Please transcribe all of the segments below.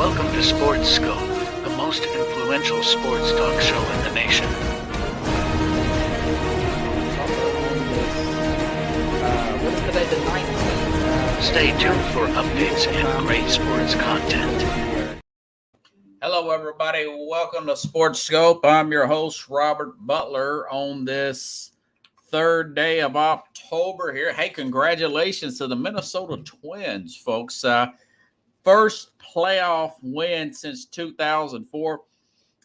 Welcome to Sports Scope, the most influential sports talk show in the nation. What is today, the 19th? Stay tuned for updates and great sports content. Hello, everybody. Welcome to Sports Scope. I'm your host, Robert Butler, on this third day of October here. Hey, congratulations to the Minnesota Twins, folks. First playoff win since 2004.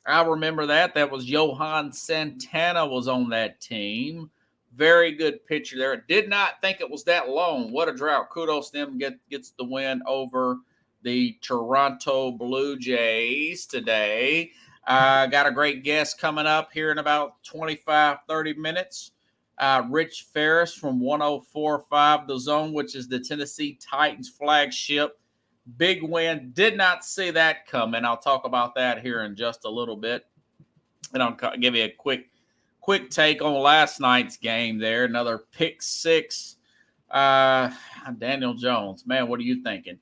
I remember that. That was Johan Santana was on that team. Very good pitcher there. Did not think it was that long. What a drought. Kudos to them. Gets the win over the Toronto Blue Jays today. Got a great guest coming up here in about 25, 30 minutes. Rich Ferris from 104.5 The Zone, which is the Tennessee Titans flagship. Big win. Did not see that coming. I'll talk about that here in just a little bit. And I'll give you a quick take on last night's game there. Another pick six. Daniel Jones. Man, what are you thinking?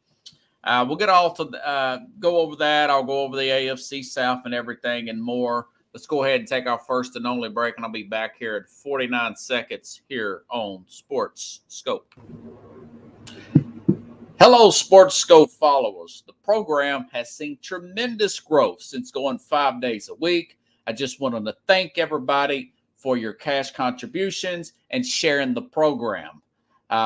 We'll get all to go over that. I'll go over the AFC South and everything and more. Let's go ahead and take our first and only break, and I'll be back here at 49 seconds here on Sports Scope. Hello, Sports Scope followers. The program has seen tremendous growth since going 5 days a week. I just wanted to thank everybody for your cash contributions and sharing the program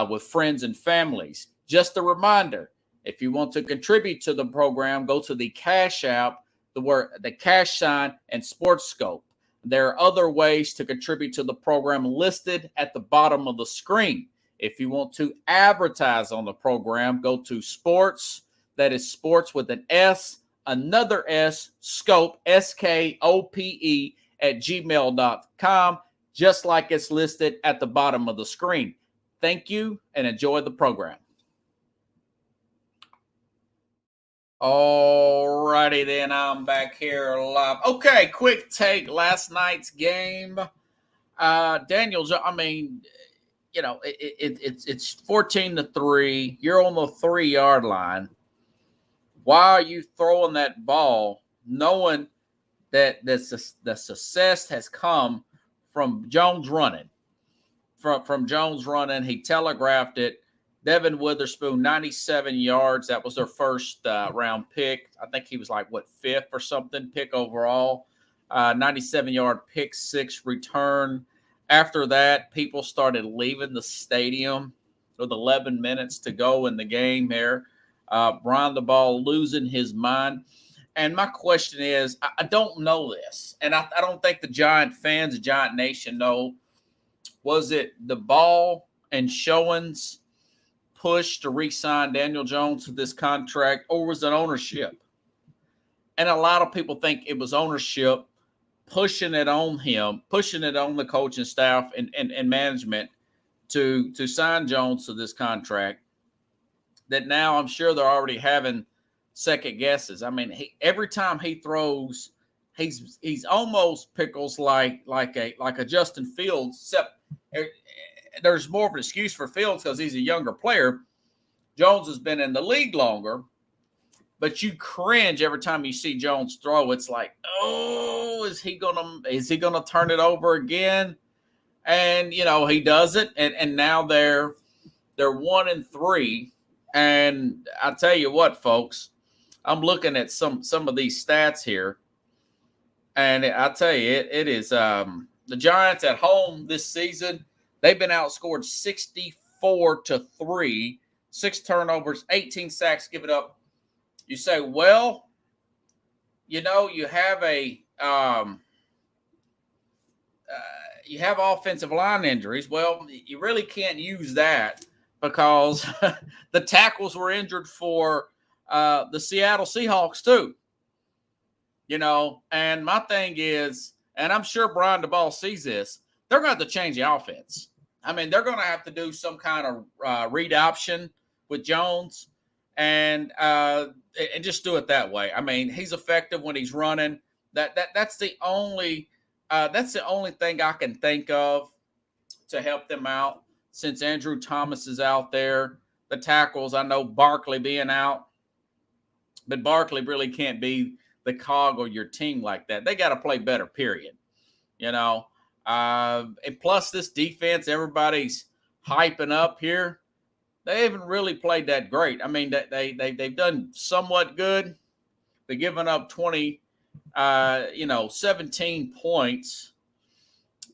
with friends and families. Just a reminder, if you want to contribute to the program, go to the Cash App, the cash sign, and Sports Scope. There are other ways to contribute to the program listed at the bottom of the screen. If you want to advertise on the program, go to sports, that is sports with an S, another S, scope, SKOPE, at gmail.com, just like it's listed at the bottom of the screen. Thank you and enjoy the program. All righty then, I'm back here live. Okay, quick take. Last night's game. Daniel, I mean, you know, it's 14-3. You're on the 3-yard line. Why are you throwing that ball, knowing that the success has come from Jones running? From Jones running, he telegraphed it. Devin Witherspoon, 97 yards. That was their first round pick. I think he was like, fifth or something pick overall. 97-yard pick six return. After that, people started leaving the stadium with 11 minutes to go in the game there. Brian the Ball losing his mind. And my question is, I don't know this, and I don't think the Giant fans, the Giant Nation know. Was it the Ball and Showens push to re-sign Daniel Jones to this contract, or was it ownership? And a lot of people think it was ownership pushing it on him, pushing it on the coaching staff and management to sign Jones to this contract, that now I'm sure they're already having second guesses. I mean, every time he throws, he's almost Pickles like a Justin Fields, except there's more of an excuse for Fields because he's a younger player. Jones has been in the league longer, but you cringe every time you see Jones throw. It's like, oh, is he gonna turn it over again? And you know, he does it, and now they're 1-3. And I tell you what, folks, I'm looking at some of these stats here, and I tell you, it is the Giants at home this season. They've been outscored 64-3, 6 turnovers, 18 sacks given up. You say, well, you know, you have you have offensive line injuries. Well, you really can't use that because the tackles were injured for the Seattle Seahawks too. You know, and my thing is, and I'm sure Brian DeBall sees this, they're going to have to change the offense. I mean, they're going to have to do some kind of read option with Jones and just do it that way. I mean, he's effective when he's running. That's the only thing I can think of to help them out since Andrew Thomas is out there. The tackles, I know Barkley being out, But Barkley really can't be the cog of your team like that. They got to play better, period. You know, and plus this defense, everybody's hyping up here. They haven't really played that great. I mean, they've done somewhat good. They're giving up 17 points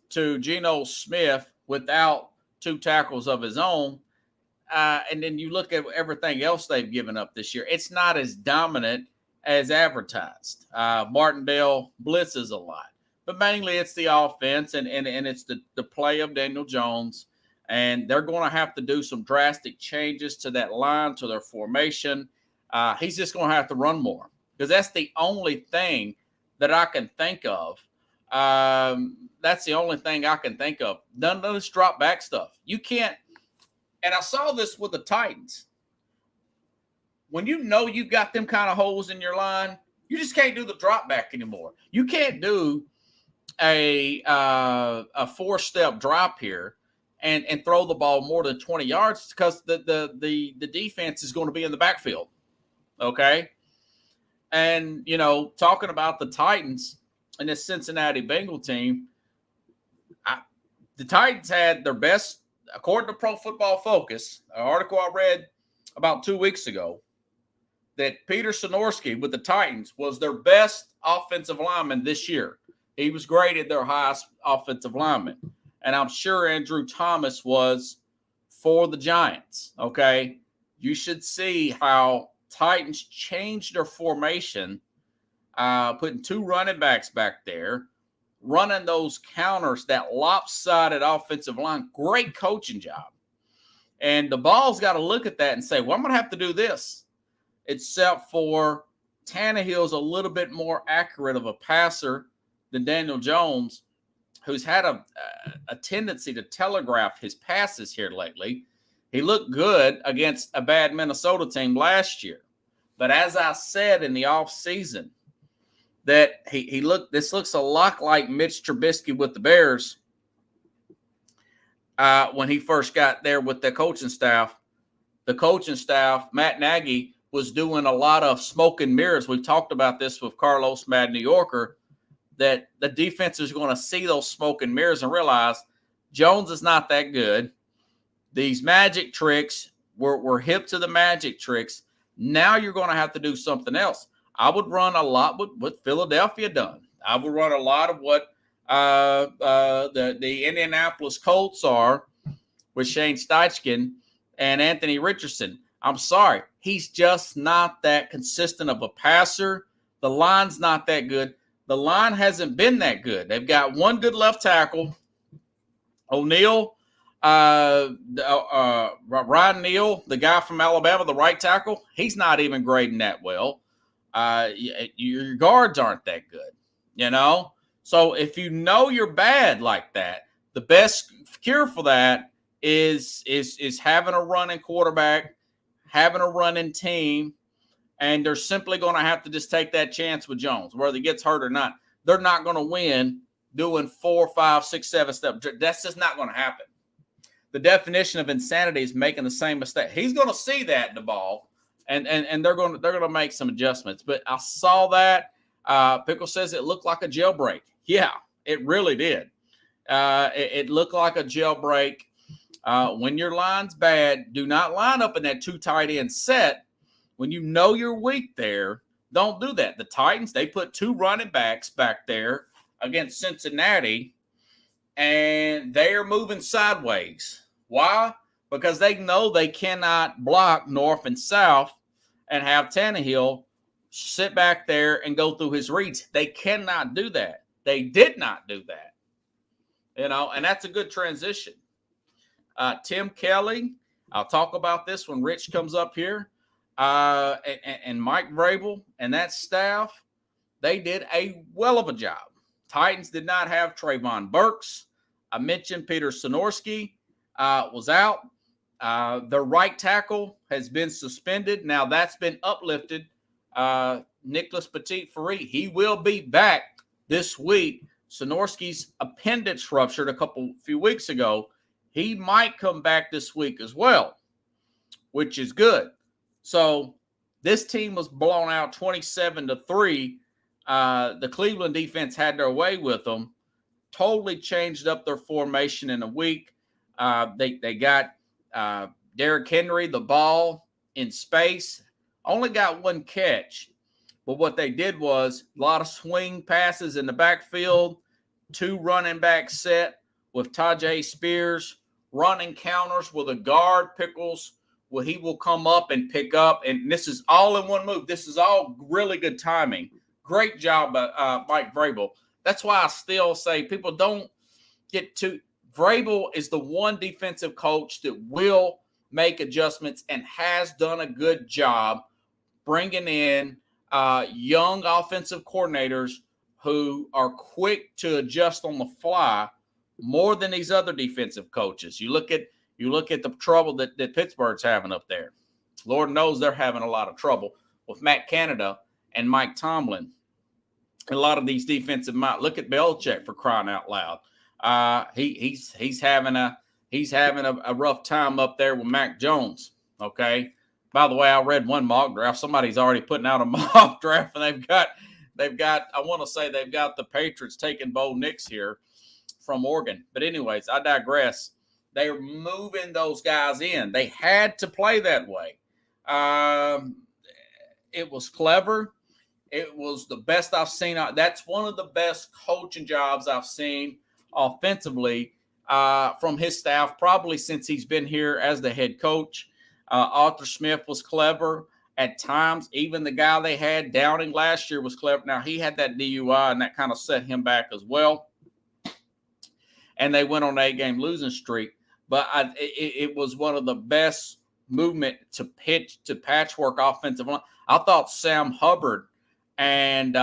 to Geno Smith without 2 tackles of his own. And then you look at everything else they've given up this year. It's not as dominant as advertised. Martindale blitzes a lot, but mainly it's the offense and it's the play of Daniel Jones. And they're going to have to do some drastic changes to that line, to their formation. He's just going to have to run more because that's the only thing that I can think of. That's the only thing I can think of. None of this drop back stuff. You can't. And I saw this with the Titans. When you know you've got them kind of holes in your line, you just can't do the drop back anymore. You can't do a 4-step drop here and throw the ball more than 20 yards because the defense is going to be in the backfield. Okay? And, you know, talking about the Titans and this Cincinnati Bengal team, the Titans had their best, according to Pro Football Focus, an article I read about 2 weeks ago, that Peter Sonorski with the Titans was their best offensive lineman this year. He was graded their highest offensive lineman. And I'm sure Andrew Thomas was for the Giants, okay? You should see how Titans changed their formation, putting 2 running backs back there, running those counters, that lopsided offensive line. Great coaching job. And the ball's got to look at that and say, well, I'm going to have to do this. Except for Tannehill's a little bit more accurate of a passer than Daniel Jones, who's had a tendency to telegraph his passes here lately. He looked good against a bad Minnesota team last year. But as I said in the offseason, that this looks a lot like Mitch Trubisky with the Bears when he first got there with the coaching staff. The coaching staff, Matt Nagy, was doing a lot of smoke and mirrors. We've talked about this with Carlos Mad New Yorker, that the defense is going to see those smoke and mirrors and realize Jones is not that good. These magic tricks, we're hip to the magic tricks. Now you're going to have to do something else. I would run a lot with what Philadelphia done. I would run a lot of what the Indianapolis Colts are with Shane Steichen and Anthony Richardson. I'm sorry. He's just not that consistent of a passer. The line's not that good. The line hasn't been that good. They've got one good left tackle, O'Neal, Ryan Neal, the guy from Alabama, the right tackle. He's not even grading that well. Your guards aren't that good, you know? So if you know you're bad like that, the best cure for that is having a running quarterback, having a running team, and they're simply going to have to just take that chance with Jones, whether he gets hurt or not. They're not going to win doing 4, 5, 6, 7 steps. That's just not going to happen. The definition of insanity is making the same mistake. He's going to see that in the ball, and they're going to make some adjustments. But I saw that. Pickle says it looked like a jailbreak. Yeah, it really did. It looked like a jailbreak. When your line's bad, do not line up in that 2 tight end set. When you know you're weak there, don't do that. The Titans, they put 2 running backs back there against Cincinnati, and they are moving sideways. Why? Because they know they cannot block north and south and have Tannehill sit back there and go through his reads. They cannot do that. They did not do that. You know, and that's a good transition. Tim Kelly, I'll talk about this when Rich comes up here. And Mike Vrabel and that staff, they did a well of a job. Titans did not have Trayvon Burks. I mentioned Peter Sonorski was out. Their right tackle has been suspended. Now that's been uplifted. Nicholas Petit-Frere, he will be back this week. Sonorski's appendix ruptured a few weeks ago. He might come back this week as well, which is good. So This team was blown out 27-3. The Cleveland defense had their way with them. Totally changed up their formation in a week. They got Derrick Henry the ball in space. Only got one catch. But what they did was a lot of swing passes in the backfield, 2 running back set with Tajay Spears, running counters with a guard, Pickles. Well, he will come up and pick up, and this is all in one move. This is all really good timing. Great job by Mike Vrabel. That's why I still say people don't get too – Vrabel is the one defensive coach that will make adjustments and has done a good job bringing in young offensive coordinators who are quick to adjust on the fly more than these other defensive coaches. You look at the trouble that Pittsburgh's having up there. Lord knows they're having a lot of trouble with Matt Canada and Mike Tomlin. A lot of these defensive minds. Look at Belichick, for crying out loud. He's having a rough time up there with Mac Jones. Okay. By the way, I read one mock draft. Somebody's already putting out a mock draft, and they've got. I want to say they've got the Patriots taking Bo Nix here from Oregon. But anyways, I digress. They're moving those guys in. They had to play that way. It was clever. It was the best I've seen. That's one of the best coaching jobs I've seen offensively from his staff, probably since he's been here as the head coach. Arthur Smith was clever at times. Even the guy they had Downing last year was clever. Now, he had that DUI, and that kind of set him back as well. And they went on an 8-game losing streak. But it was one of the best movement to patchwork offensive line. I thought Sam Hubbard and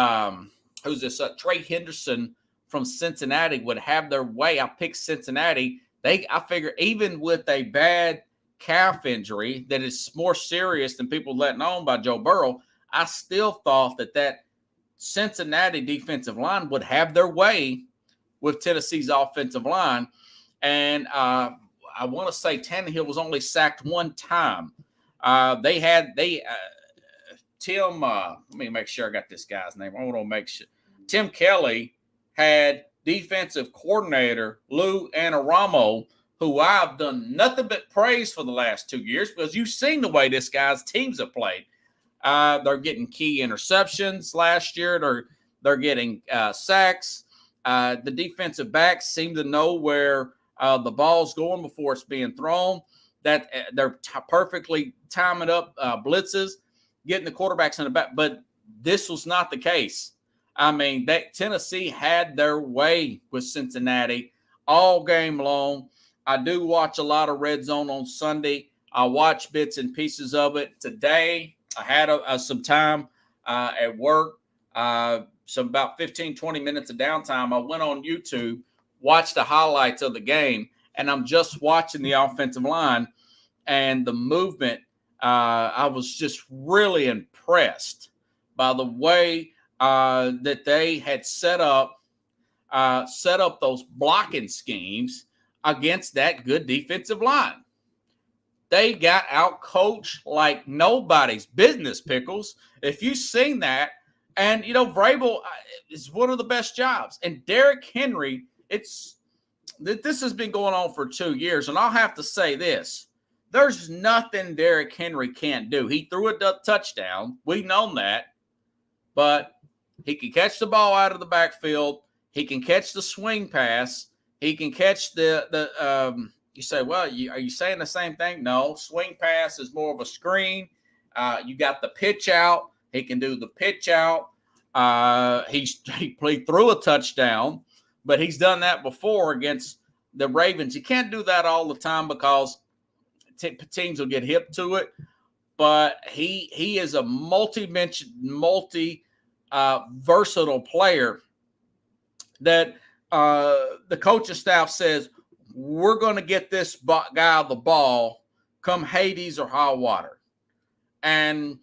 who's this? Trey Henderson from Cincinnati would have their way. I picked Cincinnati. I figure even with a bad calf injury that is more serious than people letting on by Joe Burrow, I still thought that Cincinnati defensive line would have their way with Tennessee's offensive line. And I want to say Tannehill was only sacked one time. Tim, let me make sure I got this guy's name. I want to make sure. Tim Kelly had defensive coordinator Lou Anarumo, who I've done nothing but praise for the last 2 years because you've seen the way this guy's teams have played. They're getting key interceptions last year. They're getting sacks. The defensive backs seem to know where the ball's going before it's being thrown. That they're perfectly timing up blitzes, getting the quarterbacks in the back. But this was not the case. I mean, Tennessee had their way with Cincinnati all game long. I do watch a lot of Red Zone on Sunday. I watch bits and pieces of it. Today, I had some time at work, some about 15, 20 minutes of downtime. I went on YouTube, watched the highlights of the game, and I'm just watching the offensive line and the movement. I was just really impressed by the way that they had set up those blocking schemes against that good defensive line. They got out-coached like nobody's business, Pickles. If you've seen that, and, Vrabel is one of the best jobs. And Derrick Henry, this has been going on for 2 years, and I'll have to say this. There's nothing Derrick Henry can't do. He threw a touchdown. We've known that. But he can catch the ball out of the backfield. He can catch the swing pass. He can catch you say, well, are you saying the same thing? No, swing pass is more of a screen. You got the pitch out. He can do the pitch out. He threw a touchdown, but he's done that before against the Ravens. You can't do that all the time because teams will get hip to it. But he is a versatile player that the coaching staff says, we're going to get this guy the ball come Hades or high water. And,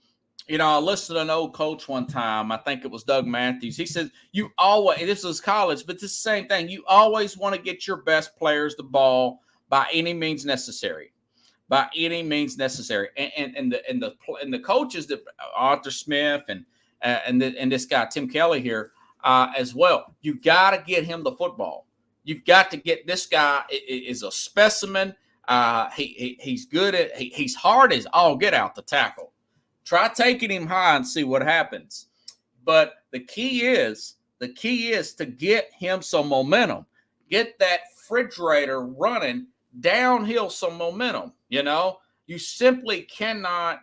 I listened to an old coach one time. I think it was Doug Matthews. He says, this is college, but it's the same thing. You always want to get your best players the ball by any means necessary. by any means necessary. And the coaches that Arthur Smith and this guy Tim Kelly here as well. You got to get him the football. You've got to get this guy is a specimen. He's good at he's hard as all get out to tackle. Try taking him high and see what happens. But the key is to get him some momentum. Get that refrigerator running downhill some momentum. You simply cannot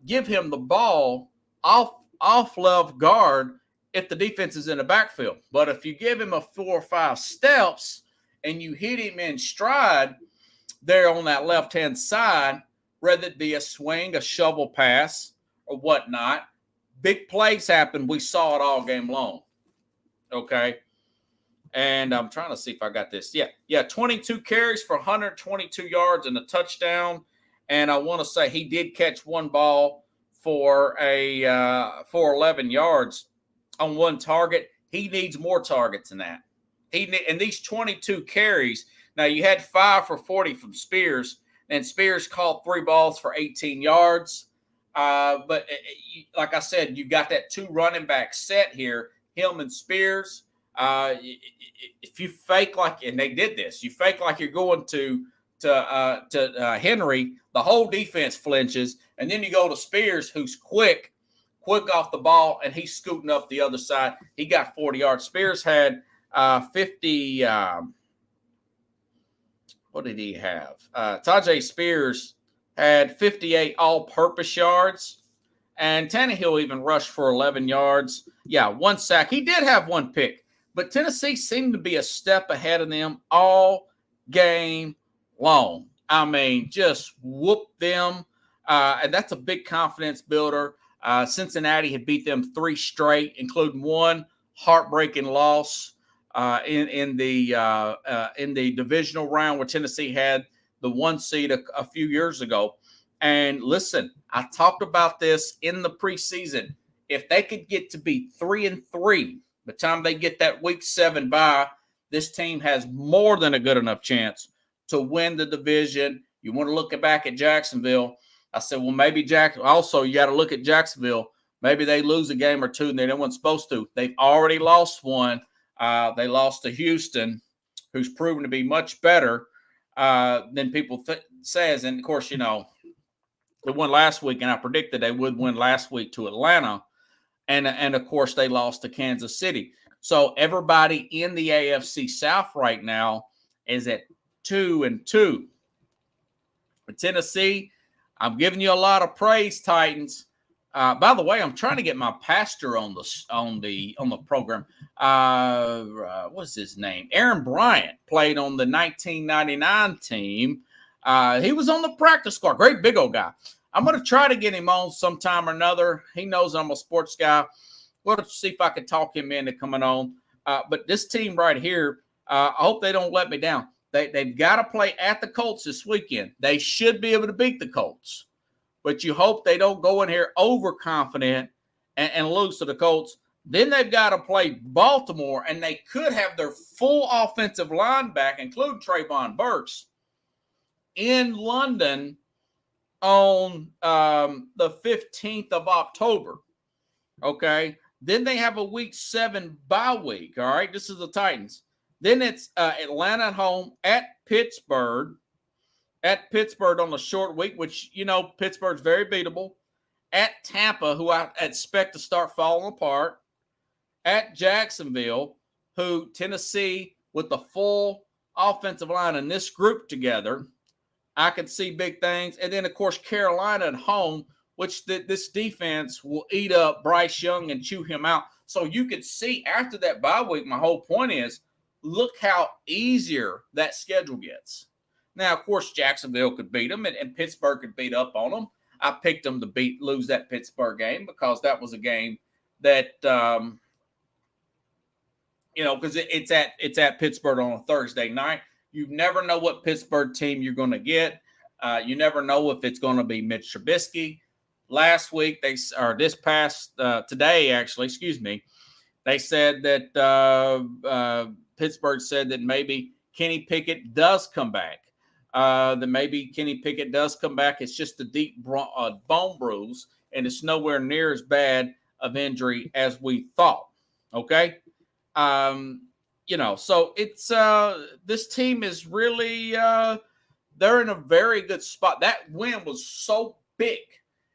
give him the ball off left guard if the defense is in the backfield. But if you give him a 4 or 5 steps and you hit him in stride there on that left-hand side, whether it be a swing, a shovel pass, or whatnot, big plays happen. We saw it all game long. Okay. And I'm trying to see if I got this. Yeah, 22 carries for 122 yards and a touchdown. And I want to say he did catch one ball for 11 yards on one target. He needs more targets than that. And these 22 carries. Now you had 5 for 40 from Spears, and Spears caught 3 balls for 18 yards. But like I said, you got that 2 running back set here, him and Spears. If you fake like, and they did this, you fake like you're going to Henry, the whole defense flinches, and then you go to Spears, who's quick off the ball, and he's scooting up the other side. He got 40 yards. Spears had 50. What did he have? Tajay Spears had 58 all-purpose yards, and Tannehill even rushed for 11 yards. Yeah, 1 sack. He did have 1 pick, but Tennessee seemed to be a step ahead of them all game long. I mean, just whoop them, and that's a big confidence builder. Cincinnati had beat them 3 straight, including 1 heartbreaking loss in the divisional round where Tennessee had the 1 seed a few years ago. And listen, I talked about this in the preseason. If they could get to be 3-3 by the time they get that week 7 bye, this team has more than a good enough chance to win the division. You want to look back at Jacksonville. I said, well, maybe also you got to look at Jacksonville. Maybe they lose a game or 2 and they weren't supposed to. They've already lost 1. They lost to Houston, who's proven to be much better than people says. And, of course, they won last week, and I predicted they would win last week to Atlanta. And of course, they lost to Kansas City. So everybody in the AFC South right now is at 2-2. For Tennessee, I'm giving you a lot of praise, Titans. By the way, I'm trying to get my pastor on the program. What's his name? Aaron Bryant played on the 1999 team. He was on the practice squad. Great big old guy. I'm going to try to get him on sometime or another. He knows I'm a sports guy. We'll see if I can talk him into coming on. But this team right here, I hope they don't let me down. They've got to play at the Colts this weekend. They should be able to beat the Colts. But you hope they don't go in here overconfident and lose to the Colts. Then they've got to play Baltimore, and they could have their full offensive line back, including Trayvon Burks, in London on the 15th of October. Okay? Then they have a week 7 bye week. All right? This is the Titans. Then it's Atlanta at home, at Pittsburgh on the short week, which, Pittsburgh's very beatable. At Tampa, who I expect to start falling apart. At Jacksonville, who Tennessee, with the full offensive line in this group together, I could see big things. And then, of course, Carolina at home, which this defense will eat up Bryce Young and chew him out. So you could see after that bye week, my whole point is, look how easier that schedule gets. Now, of course, Jacksonville could beat them, and Pittsburgh could beat up on them. I picked them to lose that Pittsburgh game because that was a game that, because it's at Pittsburgh on a Thursday night. You never know what Pittsburgh team you're going to get. You never know if it's going to be Mitch Trubisky. Last week, today, they said that Pittsburgh said that maybe Kenny Pickett does come back. that maybe Kenny Pickett does come back. It's just a deep bone bruise, and it's nowhere near as bad of injury as we thought. Okay. So it's this team is really they're in a very good spot. That win was so big.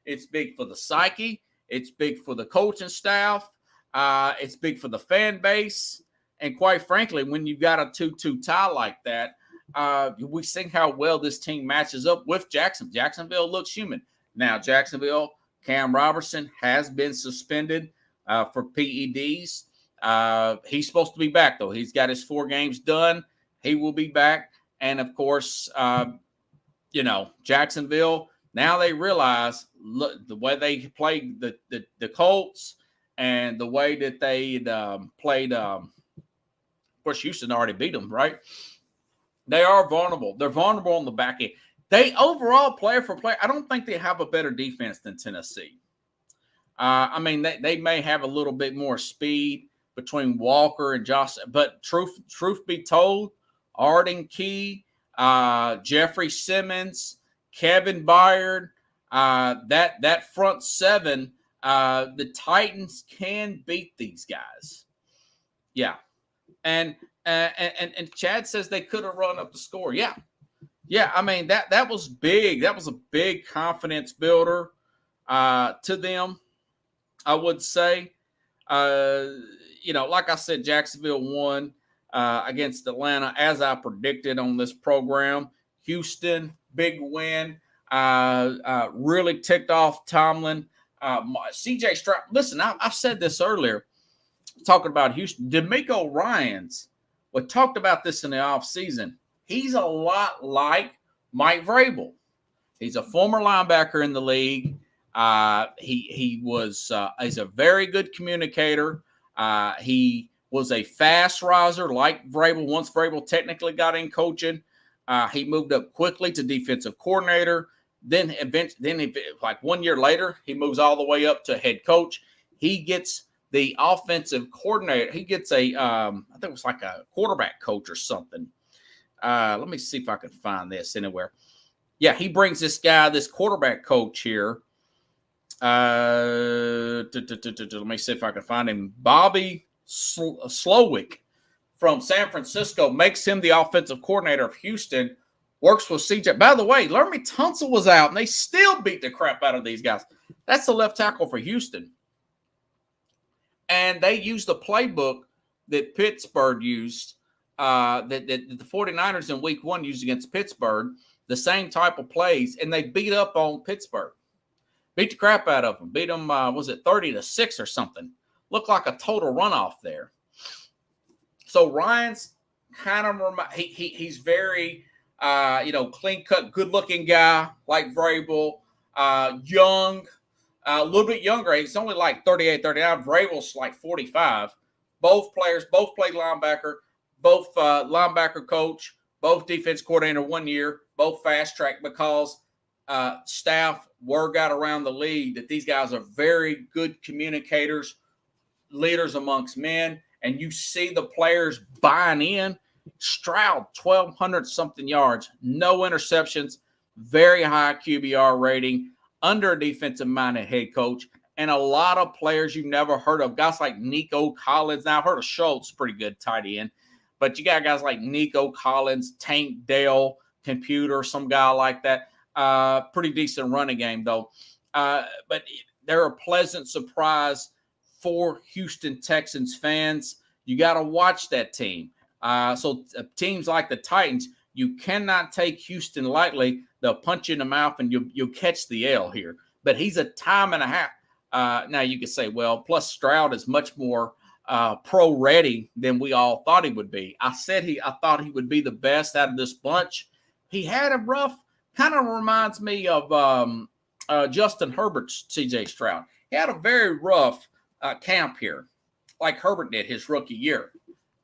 It's big for the psyche. It's big for the coaching staff. It's big for the fan base. And quite frankly, when you've got a 2-2 tie like that, we see how well this team matches up with Jacksonville. Jacksonville looks human. Now, Jacksonville, Cam Robertson has been suspended for PEDs. He's supposed to be back, though. He's got his 4 games done. He will be back. And, of course, Jacksonville, now they realize the way they played the Colts and the way that they played of course, Houston already beat them, right? They are vulnerable. They're vulnerable on the back end. They overall, player for player, I don't think they have a better defense than Tennessee. They may have a little bit more speed between Walker and Josh, but truth be told, Arden Key, Jeffrey Simmons, Kevin Byard, that front 7, the Titans can beat these guys. Yeah. And Chad says they could have run up the score. Yeah. That was big. That was a big confidence builder to them, I would say. Like I said, Jacksonville won against Atlanta, as I predicted on this program. Houston, big win. Really ticked off Tomlin. CJ Stroud. Listen, I've said this earlier, talking about Houston. DeMeco Ryans, we talked about this in the offseason. He's a lot like Mike Vrabel. He's a former linebacker in the league. He's a very good communicator. He was a fast riser like Vrabel. Once Vrabel technically got in coaching, he moved up quickly to defensive coordinator. Then 1 year later, he moves all the way up to head coach. He gets the offensive coordinator. He gets I think it was like a quarterback coach or something. Let me see if I can find this anywhere. Yeah, he brings this quarterback coach here. Let me see if I can find him. Bobby Slowick from San Francisco makes him the offensive coordinator of Houston. Works with CJ. By the way, Laramie Tunsil was out, and they still beat the crap out of these guys. That's the left tackle for Houston. And they used the playbook that Pittsburgh used, that the 49ers in week 1 used against Pittsburgh, the same type of plays, and they beat up on Pittsburgh. Beat the crap out of them. Beat them, 30-6 or something? Looked like a total runoff there. So Ryan's kind of he's very clean-cut, good-looking guy like Vrabel, young, a little bit younger. He's only like 38, 39. Vrabel's like 45. Both players, both played linebacker, both linebacker coach, both defense coordinator 1 year, both fast track because staff word got around the league that these guys are very good communicators, leaders amongst men, and you see the players buying in. Stroud, 1,200-something yards, no interceptions, very high QBR rating, under a defensive-minded head coach, and a lot of players you've never heard of. Guys like Nico Collins. Now, I've heard of Schultz, pretty good tight end, but you got guys like Nico Collins, Tank Dell, Computer, some guy like that. Pretty decent running game, though. But they're a pleasant surprise for Houston Texans fans. You got to watch that team. So teams like the Titans, you cannot take Houston lightly. They'll punch you in the mouth and you'll catch the L here. But he's a time and a half. Now you could say, well, plus Stroud is much more pro ready than we all thought he would be. I thought he would be the best out of this bunch. He had a rough, kind of reminds me of Justin Herbert's CJ Stroud. He had a very rough camp here, like Herbert did his rookie year.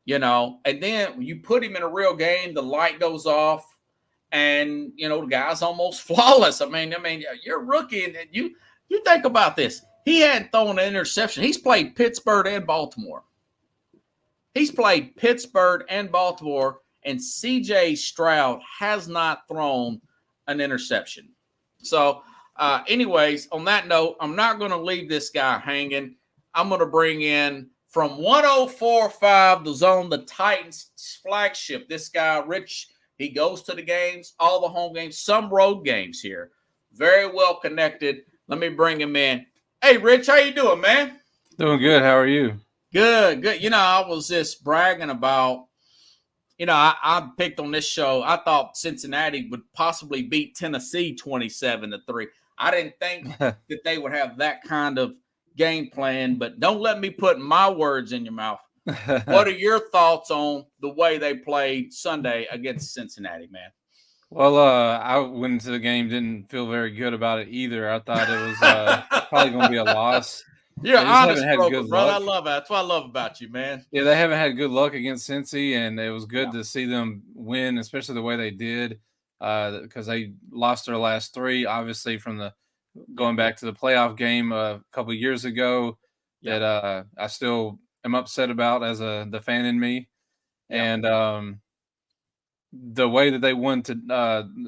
And then when you put him in a real game, the light goes off, and the guy's almost flawless. I mean, you're a rookie, and you think about this. He hadn't thrown an interception. He's played Pittsburgh and Baltimore. and C.J. Stroud has not thrown an interception. So, anyways, on that note, I'm not going to leave this guy hanging. I'm going to bring in from 104.5 The Zone, the Titans flagship. This guy, Rich, he goes to the games, all the home games, some road games here. Very well connected. Let me bring him in. Hey, Rich, how you doing, man? Doing good. How are you? Good, good. I was just bragging about, I picked on this show. I thought Cincinnati would possibly beat Tennessee 27-3. I didn't think that they would have that kind of game plan, but don't let me put my words in your mouth. What are your thoughts on the way they played Sunday against Cincinnati, man? Well, I went into the game, didn't feel very good about it either. I thought it was probably going to be a loss. You're They an just honest haven't had broker, good brother. luck. I love that. That's what I love about you, man. Yeah, they haven't had good luck against Cincy, and it was good to see them win, especially the way they did, because they lost their last three, obviously from the going back to the playoff game a couple of years ago that I still am upset about as the fan in me. And the way that they won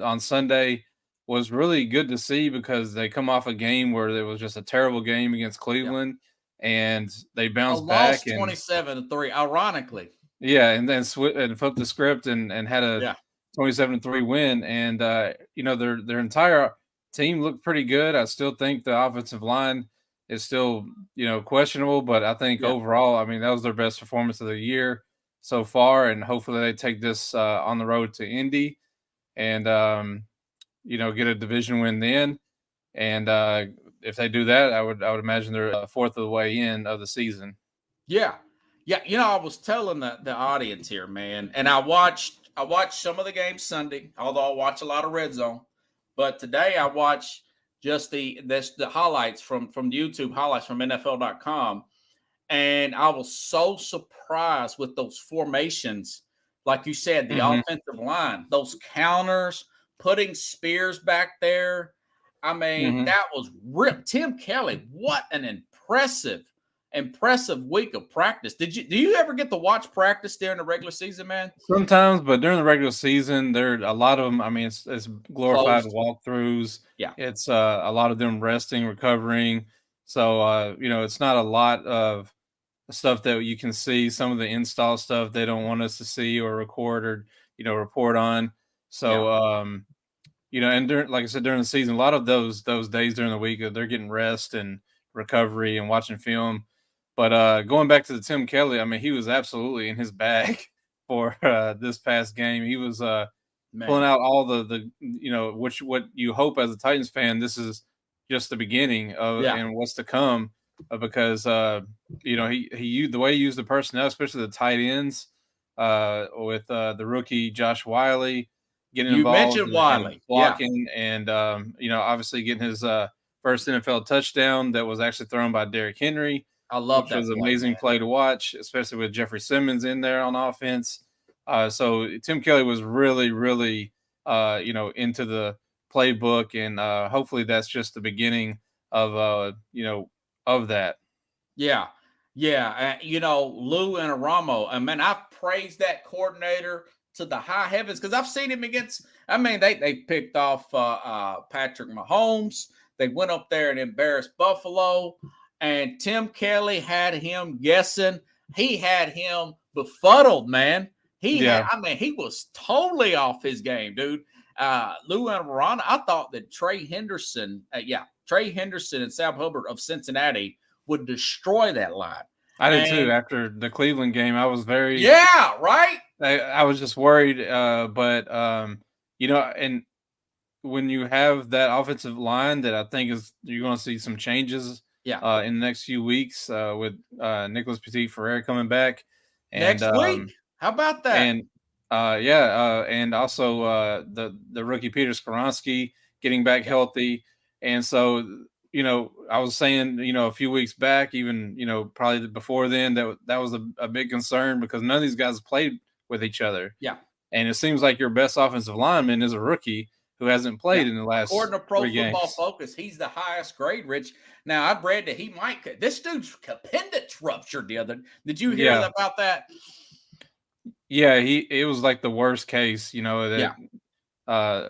on Sunday was really good to see because they come off a game where it was just a terrible game against Cleveland, and they bounced back and 27-3, ironically. Yeah, and then flipped the script and had a 27-3 win, and their entire team looked pretty good. I still think the offensive line is still questionable, but I think overall, I mean, that was their best performance of the year so far, and hopefully they take this on the road to Indy and get a division win then. And if they do that, I would imagine they're fourth of the way in of the season. Yeah. I was telling the audience here, man, and I watched some of the games Sunday, although I watch a lot of Red Zone. But today I watched just the highlights from the YouTube highlights from NFL.com. And I was so surprised with those formations. Like you said, the offensive line, those counters, putting Spears back there. I mean, that was ripped. Tim Kelly, what an impressive week of practice. Do you ever get to watch practice during the regular season, man? Sometimes, but during the regular season, there a lot of them. I mean, it's glorified walkthroughs. Yeah, it's a lot of them resting, recovering. So it's not a lot of stuff that you can see. Some of the install stuff they don't want us to see or record or report on. So and like I said, during the season, a lot of those days during the week, they're getting rest and recovery and watching film. But going back to the Tim Kelly, I mean, he was absolutely in his bag for this past game. He was pulling out all the what you hope as a Titans fan. This is just the beginning of and what's to come, because he the way he used the personnel, especially the tight ends, with the rookie Josh Wiley getting involved. You mentioned Wiley blocking, and obviously getting his first NFL touchdown that was actually thrown by Derrick Henry. I love that. Which was an amazing play to watch, especially with Jeffrey Simmons in there on offense. So Tim Kelly was really, really, into the playbook, and hopefully that's just the beginning of, of that. Yeah. Lou and Aramo. I mean, I've praised that coordinator to the high heavens because I've seen him against. I mean, they picked off Patrick Mahomes. They went up there and embarrassed Buffalo. And Tim Kelly had him guessing. He had him befuddled, man. He was totally off his game, dude. Lou and Verona, I thought that Trey Henderson and Sam Hubbard of Cincinnati would destroy that line. I did too. After the Cleveland game, I was very right. I was just worried, but and when you have that offensive line, that I think you're going to see some changes. In the next few weeks, with Nicholas Petit-Frere coming back. And, next week? How about that? And and also the rookie Peter Skoronski getting back healthy. And so, I was saying, a few weeks back, even, probably before then, that was a big concern because none of these guys played with each other. Yeah. And it seems like your best offensive lineman is a rookie who hasn't played in the last according to Pro 3 games. Football Focus, he's the highest grade, Rich. Now, I read that this dude's appendix ruptured the other. Did you hear about that? Yeah, it was like the worst case, Yeah, uh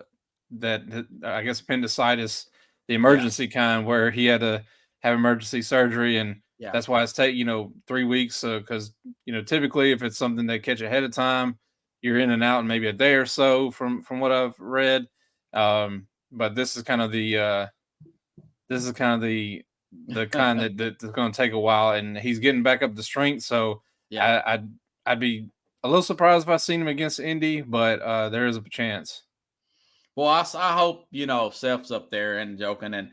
that I guess appendicitis, the yeah, emergency kind where he had to have emergency surgery, and yeah, that's why it's 3 weeks, because typically if it's something they catch ahead of time, you're in and out in maybe a day or so from what I've read. But this is kind of the kind that's going to take a while, and he's getting back up to strength. So yeah. I'd be a little surprised if I seen him against Indy, but there is a chance. Well, I hope Self's up there and joking, and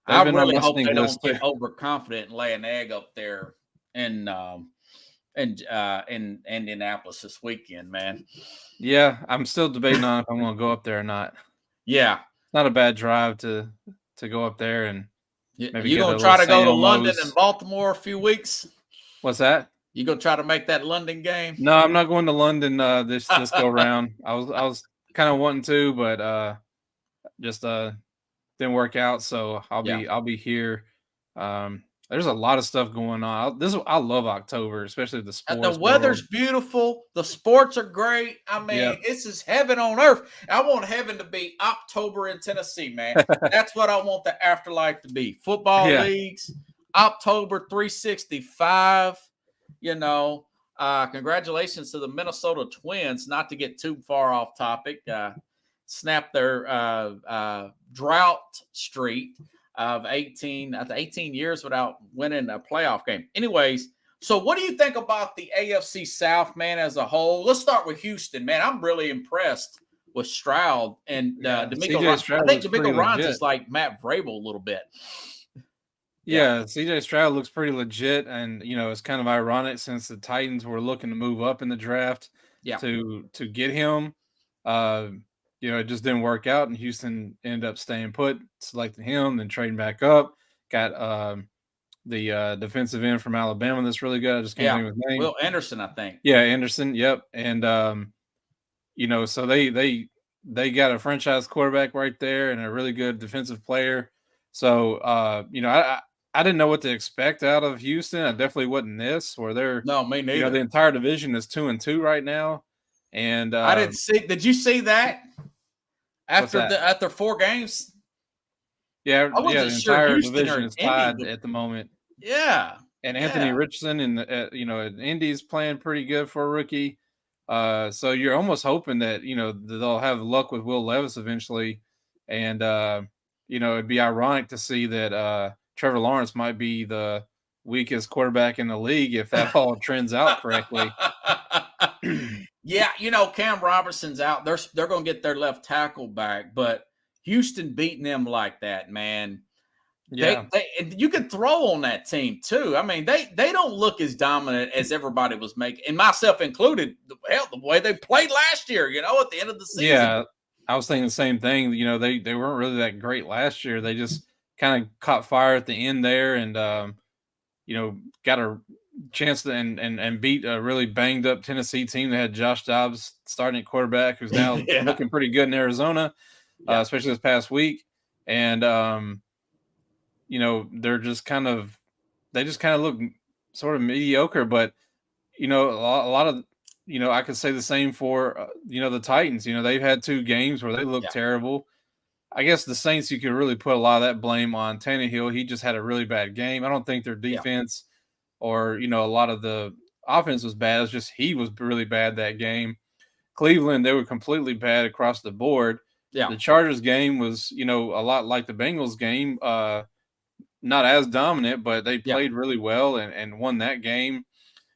They've I been on really my hope stink they don't list too. get overconfident and lay an egg up there in in Indianapolis this weekend, man. Yeah, I'm still debating on if I'm going to go up there or not. Yeah, It's not a bad drive to go up there and maybe you get gonna a little try to go St. to London and Elmo's. Baltimore a few weeks? What's that? You gonna try to make that London game? No, I'm not going to London this go round. I was kind of wanting to, but just didn't work out. So I'll Yeah. be here. There's a lot of stuff going on. I love October, especially the The sports world. weather's beautiful. The sports are great. I mean, Yep. this is heaven on earth. I want heaven to be October in Tennessee, man. That's what I want the afterlife to be. Football Yeah. leagues, October 365. Congratulations to the Minnesota Twins, not to get too far off topic. Snap their drought streak of 18 years without winning a playoff game. Anyways, so what do you think about the AFC South, man, as a whole? Let's start with Houston, man. I'm really impressed with Stroud and D'Amico CJ Ryan. I Stroud think looks D'Amico pretty Ryan's legit. is like Matt Vrabel a little bit. Yeah, Yeah, CJ Stroud looks pretty legit, and it's kind of ironic since the Titans were looking to move up in the draft yeah, to get him. Uh, it just didn't work out, and Houston ended up staying put, selecting him, then trading back up. Got the defensive end from Alabama that's really good. I just can't yeah. think of his name. Will Anderson, I think. Yeah, Anderson. Yep, and so they got a franchise quarterback right there and a really good defensive player. So I didn't know what to expect out of Houston. I definitely wasn't this, where they're No, me neither. the entire division is 2-2 right now. And I didn't see. Did you see that what's that? after 4 games? Yeah, I yeah, wasn't the sure entire Houston division or is Indy tied would. at the moment. Yeah, And Anthony yeah, Richardson and Indy's playing pretty good for a rookie. So you're almost hoping that they'll have luck with Will Levis eventually, and it'd be ironic to see that Trevor Lawrence might be the weakest quarterback in the league if that all trends out correctly. yeah. Cam Robertson's out. They're going to get their left tackle back, but Houston beating them like that, man. Yeah, And you can throw on that team too. I mean, they don't look as dominant as everybody was making, and myself included. Hell, the way they played last year, at the end of the season. yeah. I was thinking the same thing. They weren't really that great last year. They just kind of caught fire at the end there, and got a chance to and beat a really banged up Tennessee team that had Josh Dobbs starting at quarterback, who's now Yeah. looking pretty good in Arizona, Yeah. especially this past week. And they just kind of look sort of mediocre, but a lot of I could say the same for the Titans. They've had 2 games where they look Yeah. terrible. I guess the Saints, you could really put a lot of that blame on Tannehill. He just had a really bad game. I don't think their defense or a lot of the offense was bad. It's just he was really bad that game. Cleveland, they were completely bad across the board. Yeah. The Chargers game was a lot like the Bengals game. Not as dominant, but they played really well and won that game.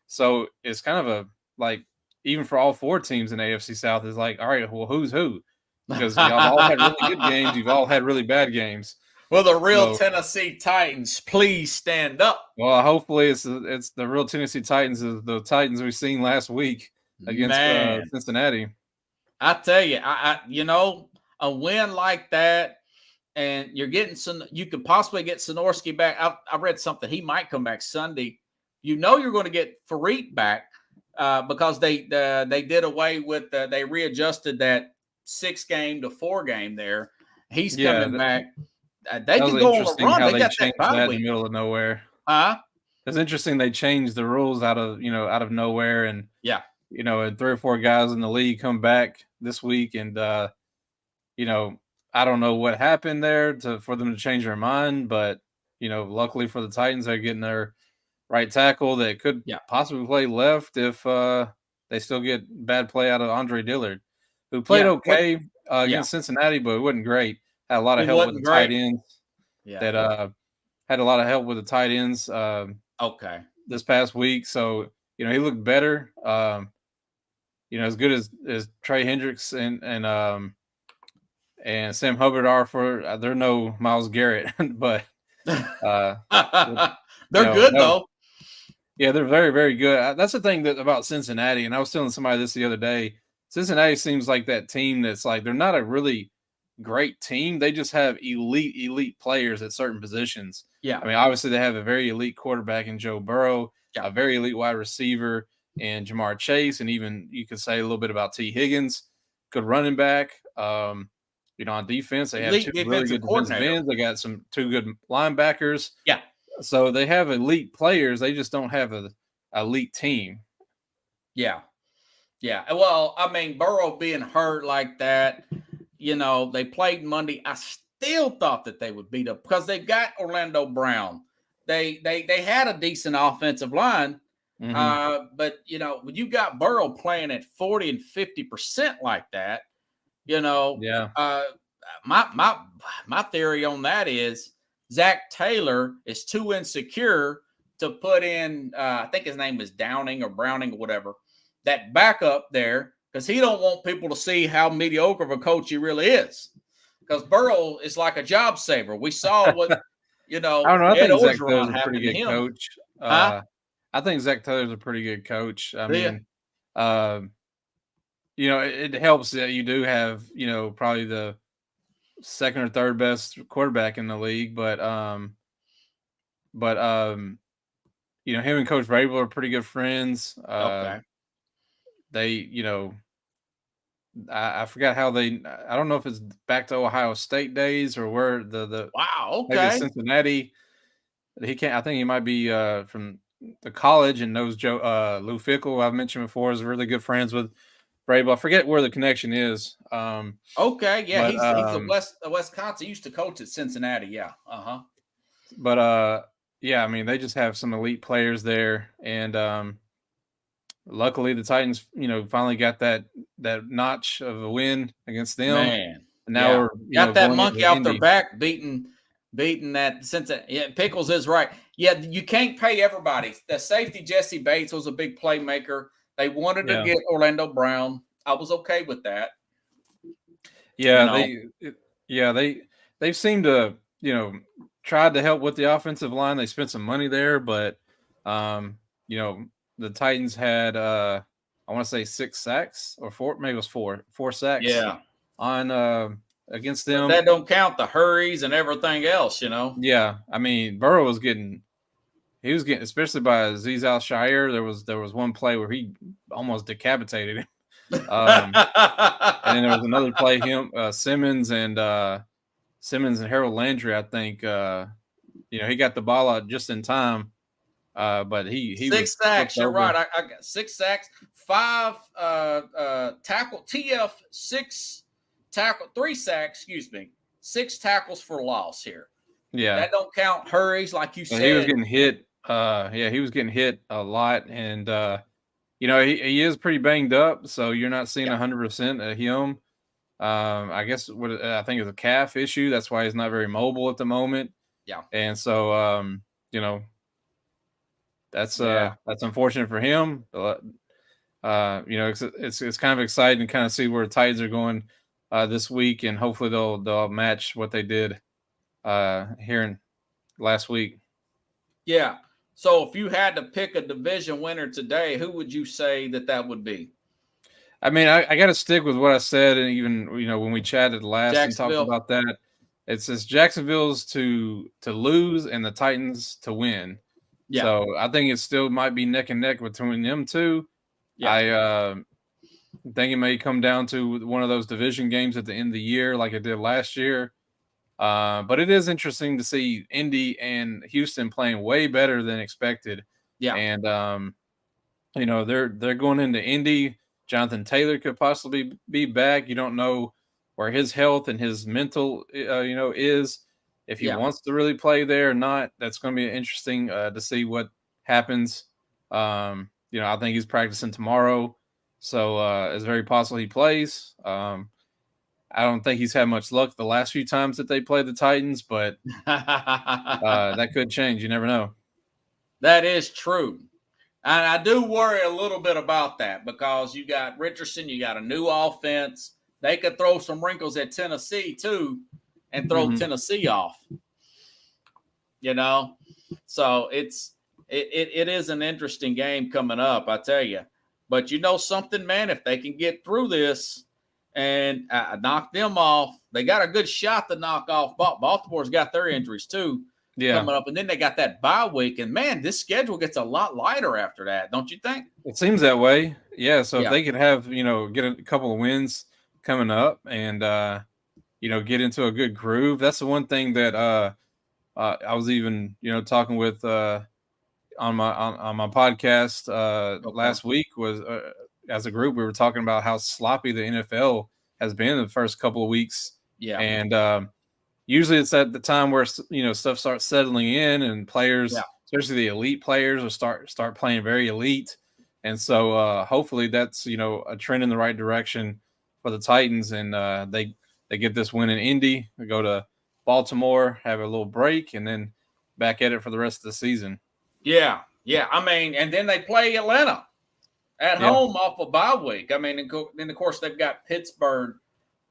So it's kind of a like, even for all 4 teams in the AFC South, is like, all right, well, who's who? Because y'all all had really good games. You've all had really bad games. Well, the real Tennessee Titans, please stand up. Well, hopefully it's the real Tennessee Titans, the Titans we've seen last week against Cincinnati. I tell you, a win like that, and you're getting you could possibly get Sonorski back. I read something, he might come back Sunday. You're going to get Farid back because they did away with they readjusted that 6-game to 4-game there. He's coming back. They can go on a run. How they got changed that in the middle of nowhere. Huh? It's interesting they changed the rules out of nowhere, and and 3 or 4 guys in the league come back this week, and I don't know what happened there for them to change their mind, but luckily for the Titans, they're getting their right tackle that could Yeah. possibly play left if they still get bad play out of Andre Dillard, who played okay against Cincinnati, but it wasn't great. Had a lot of He help with the wasn't tight great. ends. Yeah. That had a lot of help with the tight ends. Okay. This past week, so he looked better. As good as Trey Hendricks and Sam Hubbard are they're no Myles Garrett, but They're know, good no. though. Yeah, they're very, very good. That's the thing about Cincinnati, and I was telling somebody this the other day. Cincinnati seems like that team that's like they're not a really great team. They just have elite players at certain positions. Yeah. I mean, obviously they have a very elite quarterback in Joe Burrow, Yeah. a very elite wide receiver in Jamar Chase, and even you could say a little bit about T. Higgins, good running back. On defense, they have Elite two really good defensive ends. They got two good linebackers. Yeah. So they have elite players. They just don't have an elite team. Yeah. Yeah. Well, I mean, Burrow being hurt like that, they played Monday. I still thought that they would beat up because they've got Orlando Brown. They had a decent offensive line. Mm-hmm. But when you got Burrow playing at 40 and 50% like that, yeah. My theory on that is Zach Taylor is too insecure to put in, I think his name is Downing or Browning or whatever, that backup there, because he don't want people to see how mediocre of a coach he really is. Because Burrow is like a job saver. We saw what, I don't know. I think Zach Taylor's a pretty good coach. I think Zach Taylor's a pretty good coach. I mean, it helps that you do have, probably the second or third best quarterback in the league, but him and Coach Vrabel are pretty good friends. Okay. They, I forgot how I don't know if it's back to Ohio State days or where wow, okay. Maybe Cincinnati. I think he might be from the college and knows Lou Fickle, I've mentioned before, is really good friends with Vrabel. I forget where the connection is. Okay, yeah, he's the Wisconsin. He used to coach at Cincinnati. Yeah, But yeah, I mean, they just have some elite players there, and luckily the Titans, finally got that notch of a win against them. Man, and now we're got that monkey off their back, beating that Cincinnati. Yeah, Pickles is right. Yeah, you can't pay everybody. The safety Jesse Bates was a big playmaker. They wanted to get Orlando Brown. I was okay with that. Yeah, they've seemed to tried to help with the offensive line. They spent some money there, but the Titans had I want to say 6 sacks or 4, maybe it was 4 sacks. Yeah, on against them. But that don't count the hurries and everything else, Yeah, I mean Burrow was getting, especially by Azeez Al-Shaair. There was one play where he almost decapitated him. And then there was another play, Simmons and Harold Landry. I think he got the ball out just in time, but he 6 sacks. You're right. I got 6 sacks, 5 tackle TF 6 tackle 3 sacks. Excuse me, 6 tackles for loss here. Yeah, that don't count hurries like you said. He was getting hit. He was getting hit a lot, and he is pretty banged up, so you're not seeing 100% of him. I guess I think it's a calf issue. That's why he's not very mobile at the moment. Yeah. And so, that's unfortunate for him. It's kind of exciting to kind of see where the Titans are going this week, and hopefully they'll match what they did here in last week. Yeah. So if you had to pick a division winner today, who would you say that would be? I mean, I got to stick with what I said, and even when we chatted last and talked about that, it says Jacksonville's to lose and the Titans to win. Yeah. So I think it still might be neck and neck between them two. Yeah. I think it may come down to one of those division games at the end of the year, like it did last year. But it is interesting to see Indy and Houston playing way better than expected. Yeah. And they're going into Indy. Jonathan Taylor could possibly be back. You don't know where his health and his mental, is, if he Yeah. wants to really play there or not. That's going to be interesting to see what happens. I think he's practicing tomorrow, so it's very possible he plays. I don't think he's had much luck the last few times that they played the Titans, but that could change. You never know. That is true. And I do worry a little bit about that because you got Richardson, you got a new offense. They could throw some wrinkles at Tennessee too and throw Tennessee off. So it is an interesting game coming up, I tell you. But you know something, man, if they can get through this and knock them off, they got a good shot to knock off. Baltimore's got their injuries too. Coming up, and then they got that bye week, and man, this schedule gets a lot lighter after that, don't you think? It seems that way, yeah. So if they could have, get a couple of wins coming up, and get into a good groove, that's the one thing that I was even talking with on my podcast last week was as a group we were talking about how sloppy the NFL has been in the first couple of weeks, and usually it's at the time where stuff starts settling in and players, especially the elite players, will start playing very elite, and so hopefully that's a trend in the right direction for the Titans, and they get this win in Indy, they go to Baltimore, have a little break, and then back at it for the rest of the season. Yeah. I mean, and then they play Atlanta at home off a bye week. I mean, and then of course they've got Pittsburgh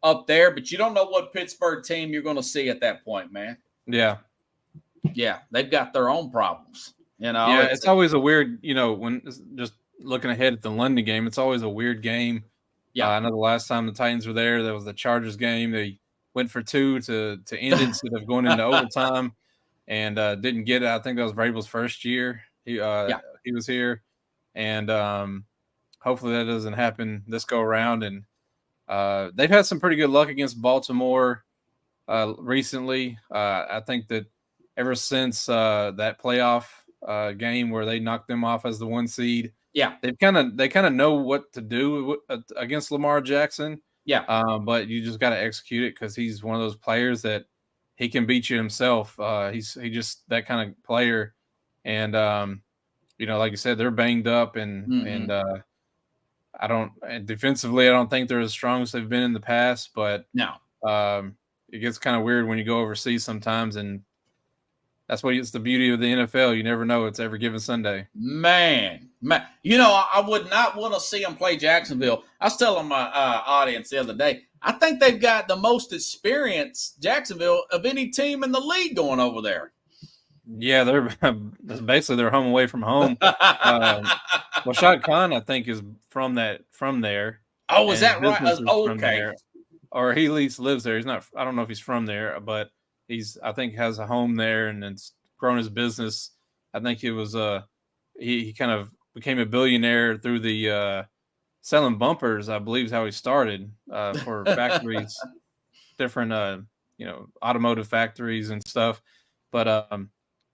up there, but you don't know what Pittsburgh team you're going to see at that point, man. Yeah, they've got their own problems. Yeah, it's always a weird, when just looking ahead at the London game, it's always a weird game. Yeah, I know the last time the Titans were there was the Chargers game. They went for 2 to end instead of going into overtime, and didn't get it. I think that was Vrabel's first year. He was here, and hopefully that doesn't happen this go around. And they've had some pretty good luck against Baltimore recently. I think that ever since that playoff game where they knocked them off as the 1 seed, they kind of know what to do against Lamar Jackson. But you just got to execute it because he's one of those players that he can beat you himself. He's just that kind of player, and like you said, they're banged up, and defensively, I don't think they're as strong as they've been in the past, but it gets kind of weird when you go overseas sometimes, and that's what it's the beauty of the NFL. You never know; it's every given Sunday. Man, I would not want to see them play Jacksonville. I was telling my audience the other day, I think they've got the most experience, Jacksonville, of any team in the league going over there. Yeah, they're basically they're home away from home. Rashad Khan, I think, is from there. Oh, is that right? Okay. Or he at least lives there. He's not. I don't know if he's from there, but I think has a home there, and it's grown his business. I think he was he kind of became a billionaire through the selling bumpers, I believe is how he started for factories, different automotive factories and stuff. But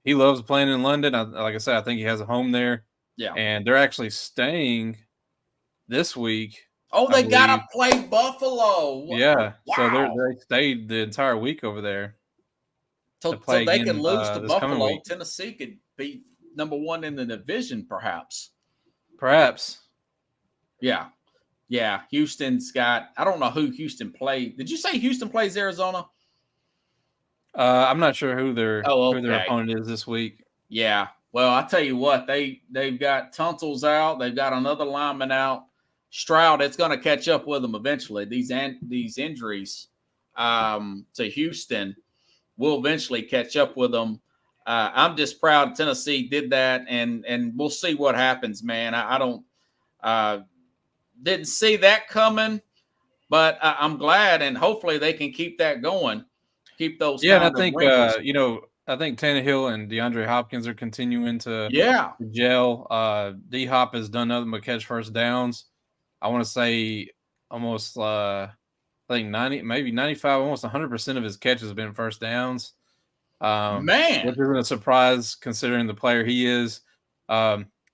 he loves playing in London. Like I said, I think he has a home there. Yeah, and they're actually staying this week. Oh, they gotta play Buffalo. Yeah, wow. So they stayed the entire week over there. So they can lose to Buffalo. Tennessee could be number 1 in the division, perhaps. Yeah. Houston's got. I don't know who Houston played. Did you say Houston plays Arizona? I'm not sure who their opponent is this week. Yeah. Well, I tell you what, they've got Tunsil's out. They've got another lineman out. Stroud, it's going to catch up with them eventually. These injuries to Houston will eventually catch up with them. I'm just proud Tennessee did that, and we'll see what happens, man. I don't didn't see that coming, but I'm glad, and hopefully they can keep that going. Keep those. Yeah, and I think I think Tannehill and DeAndre Hopkins are continuing to gel. D-Hop has done nothing but catch first downs. I want to say almost I think 90, maybe 95, almost 100% of his catches have been first downs. Man, which isn't a surprise considering the player he is.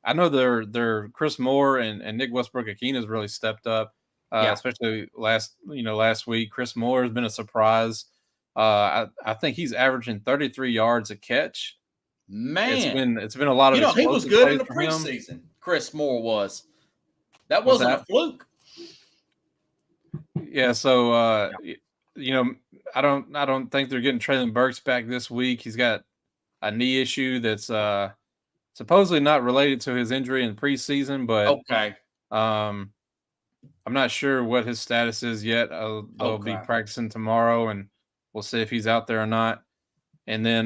I know they're Chris Moore and Nick Westbrook-Akina has really stepped up, especially last week. Chris Moore has been a surprise. I think he's averaging 33 yards a catch. Man, It's been a lot of he was explosive good in plays the for him. preseason. Chris Moore was. That What's wasn't a that? fluke. Yeah, so I don't think they're getting Traylon Burks back this week. He's got a knee issue that's supposedly not related to his injury in preseason, but Okay. I'm not sure what his status is yet. They'll be practicing tomorrow, and we'll see if he's out there or not. And then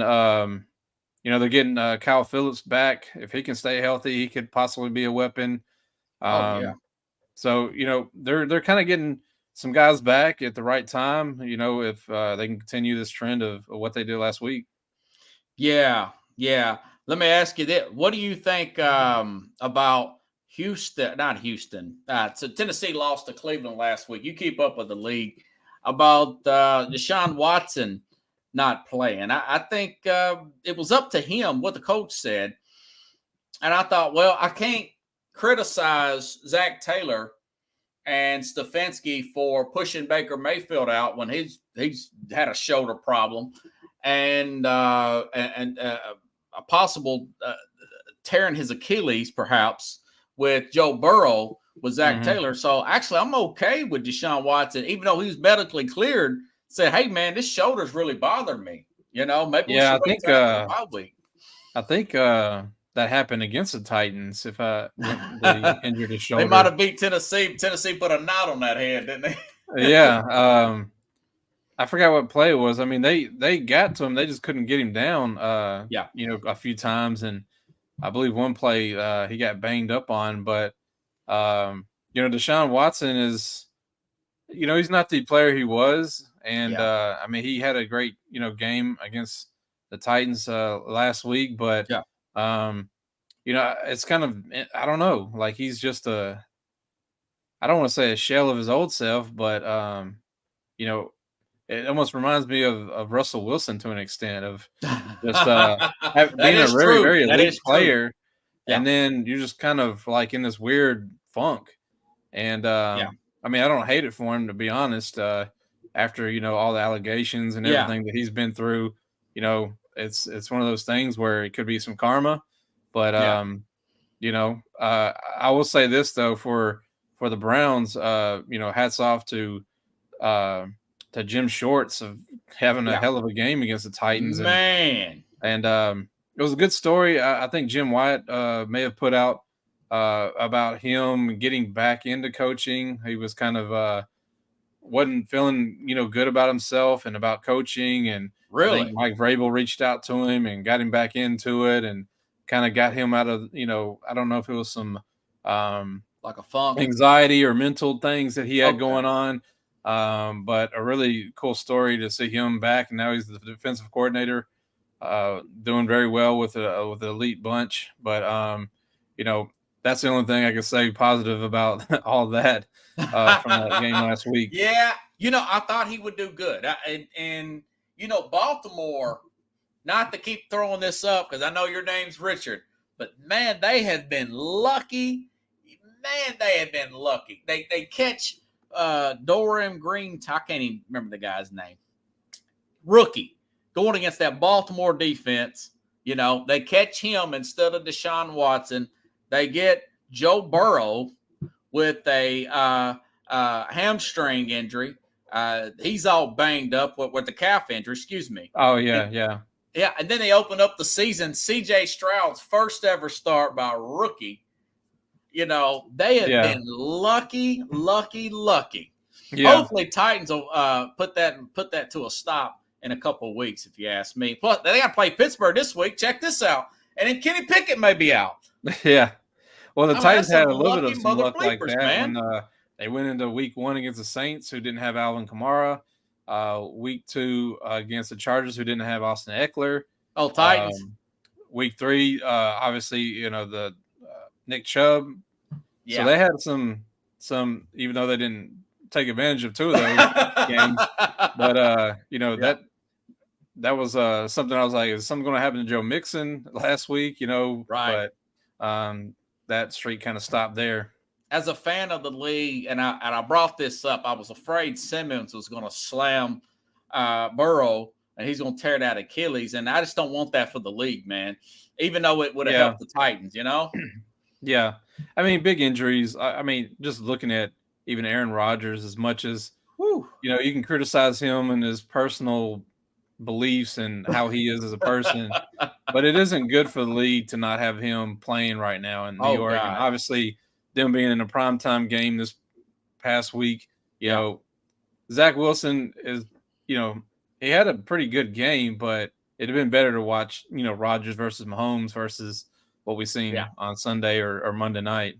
they're getting Kyle Phillips back. If he can stay healthy, he could possibly be a weapon. So they're kind of getting some guys back at the right time. If they can continue this trend of what they did last week. Yeah. Let me ask you this: what do you think about Houston? Not Houston. So Tennessee lost to Cleveland last week. You keep up with the league about Deshaun Watson not playing. I think it was up to him what the coach said, and I thought, well, I can't criticize Zach Taylor and Stefanski for pushing Baker Mayfield out when he's had a shoulder problem and a possible tearing his Achilles, perhaps, with Joe Burrow with Zach Taylor. So actually, I'm okay with Deshaun Watson, even though he was medically cleared. Said, "Hey, man, this shoulder's really bothering me. Maybe we should wait till after the bye week." I think that happened against the Titans. If they injured his shoulder, they might have beat Tennessee. Tennessee put a knot on that head, didn't they? Yeah. I forgot what play it was. I mean, they got to him. They just couldn't get him down. A few times, and I believe one play he got banged up on. But Deshaun Watson is, he's not the player he was, and I mean, he had a great game against the Titans last week. But it's kind of, I don't know, like he's just I don't want to say a shell of his old self, but it almost reminds me of Russell Wilson to an extent of just being a very, very elite player. And then you're just kind of like in this weird funk. And I mean, I don't hate it for him, to be honest. After, all the allegations and everything that he's been through, it's one of those things where it could be some karma. But, I will say this, though, for the Browns, hats off to Jim Shorts of having a hell of a game against the Titans. Man. And it was a good story. I think Jim Wyatt may have put out about him getting back into coaching. He was kind of wasn't feeling, good about himself and about coaching. And really, I think Mike Vrabel reached out to him and got him back into it and kind of got him out of, I don't know if it was some like a funk, anxiety or mental things that he had going on. But a really cool story to see him back. And now he's the defensive coordinator, doing very well with an elite bunch. But, that's the only thing I can say positive about all that from that game last week. Yeah. I thought he would do good. And Baltimore, not to keep throwing this up because I know your name's Richard, but man, they have been lucky. They catch Dorian Green. I can't even remember the guy's name. Rookie going against that Baltimore defense. They catch him instead of Deshaun Watson. They get Joe Burrow with a hamstring injury. He's all banged up with the calf injury. Excuse me. Oh yeah. Yeah, and then they open up the season. C.J. Stroud's first ever start by a rookie. They have been lucky. Yeah. Hopefully, Titans will put that to a stop in a couple of weeks, if you ask me. Plus, they got to play Pittsburgh this week. Check this out, and then Kenny Pickett may be out. Yeah. Well, the Titans had a little bit of some luck like that man. when they went into week 1 against the Saints, who didn't have Alvin Kamara. Week 2 against the Chargers, who didn't have Austin Eckler. Oh, Titans. Week 3, obviously, the Nick Chubb. Yeah. So they had some, even though they didn't take advantage of 2 of those games. But that was something I was like, is something going to happen to Joe Mixon last week? Right. But that streak kind of stopped there. As a fan of the league, and I brought this up, I was afraid Simmons was going to slam Burrow and he's going to tear that Achilles, and I just don't want that for the league, man. Even though it would have helped the Titans, you know. Yeah, I mean, big injuries. I mean, just looking at even Aaron Rodgers, as much as you can criticize him and his personal beliefs and how he is as a person, but it isn't good for the league to not have him playing right now in New York. God. And obviously, them being in a primetime game this past week, you know, Zach Wilson is, he had a pretty good game, but it'd have been better to watch, Rodgers versus Mahomes versus what we seen on Sunday or Monday night.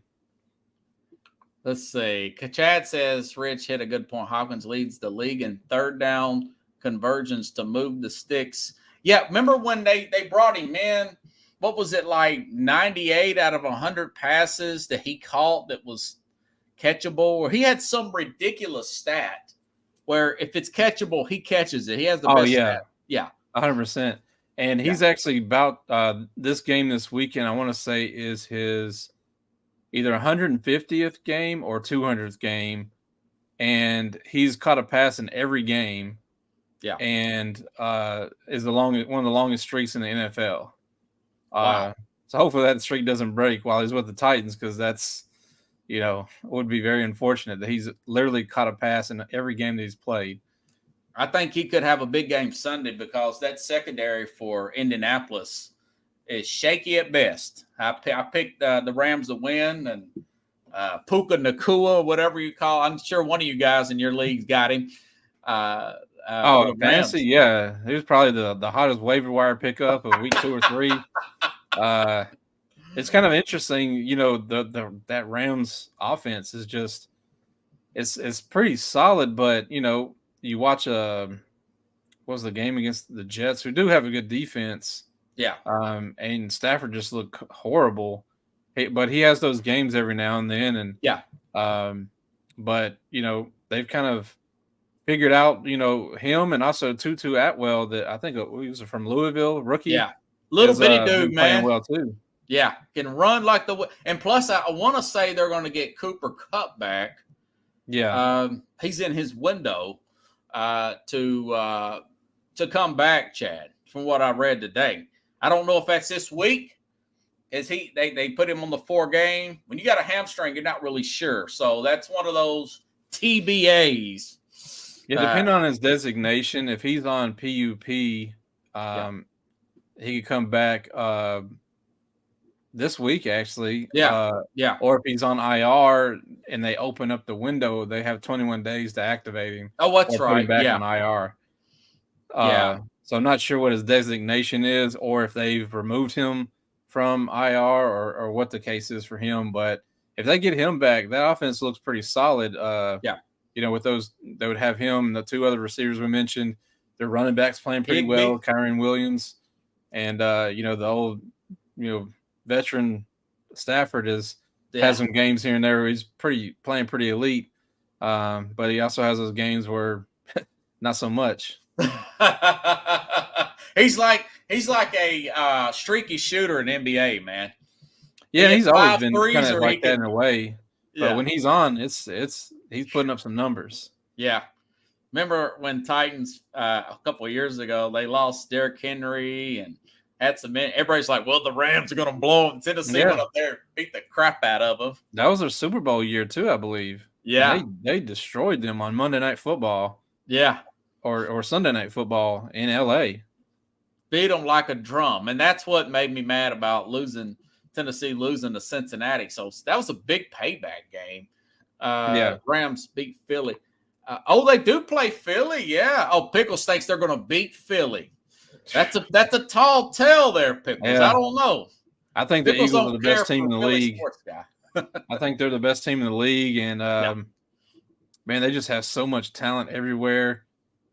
Let's see. Chad says Rich hit a good point. Hopkins leads the league in third down conversions to move the sticks. Yeah, remember when they brought him in? What was it, like 98 out of 100 passes that he caught that was catchable? Or he had some ridiculous stat where if it's catchable, he catches it. He has the best stat. Yeah. 100%. And he's actually about this game this weekend, I want to say, is his either 150th game or 200th game. And he's caught a pass in every game. Yeah. And is one of the longest streaks in the NFL. Wow. So hopefully that streak doesn't break while he's with the Titans, because that's, would be very unfortunate that he's literally caught a pass in every game that he's played. I think he could have a big game Sunday because that secondary for Indianapolis is shaky at best. I picked the Rams to win, and Puka Nacua, whatever you call. I'm sure one of you guys in your leagues got him. Fantasy, yeah. He was probably the hottest waiver wire pickup of week 2 or 3. It's kind of interesting, that Rams offense is just it's pretty solid, but you watch what was the game against the Jets, who do have a good defense. Yeah. And Stafford just looked horrible. But he has those games every now and then, and but they've kind of figured out, him and also Tutu Atwell, that I think he was from Louisville, rookie. Yeah. Little bitty dude, man. Playing well too. Yeah. Can run like and plus I want to say they're going to get Cooper Kupp back. Yeah. He's in his window to come back, Chad, from what I read today. I don't know if that's this week. They put him on the 4 game. When you got a hamstring, you're not really sure. So that's one of those TBAs. Yeah, depending on his designation, if he's on PUP, he could come back this week, actually. Or if he's on IR and they open up the window, they have 21 days to activate him. Oh, that's right. Put him back on IR. So I'm not sure what his designation is, or if they've removed him from IR, or what the case is for him. But if they get him back, that offense looks pretty solid. With those, they would have him and the 2 other receivers we mentioned. Their running backs playing pretty well, Kyren Williams, and the old veteran Stafford has some games here and there where he's playing pretty elite, but he also has those games where not so much. He's like a streaky shooter in NBA, man. Yeah, he's always been kind of like that in a way. But when he's on, he's putting up some numbers. Yeah. Remember when Titans a couple of years ago, they lost Derrick Henry and had some men. Everybody's like, well, the Rams are going to blow them. Tennessee went up there and beat the crap out of them. That was their Super Bowl year too, I believe. Yeah. They destroyed them on Monday Night Football. Yeah. Or Sunday Night Football in L.A. Beat them like a drum. And that's what made me mad about Tennessee losing to Cincinnati. So that was a big payback game. Rams beat Philly. They do play Philly. Yeah. Oh, Pickles thinks they're going to beat Philly. That's a tall tale there, Pickles. Yeah. I don't know. I think the Eagles are the best team in the league. I think they're the best team in the league, and man, they just have so much talent everywhere.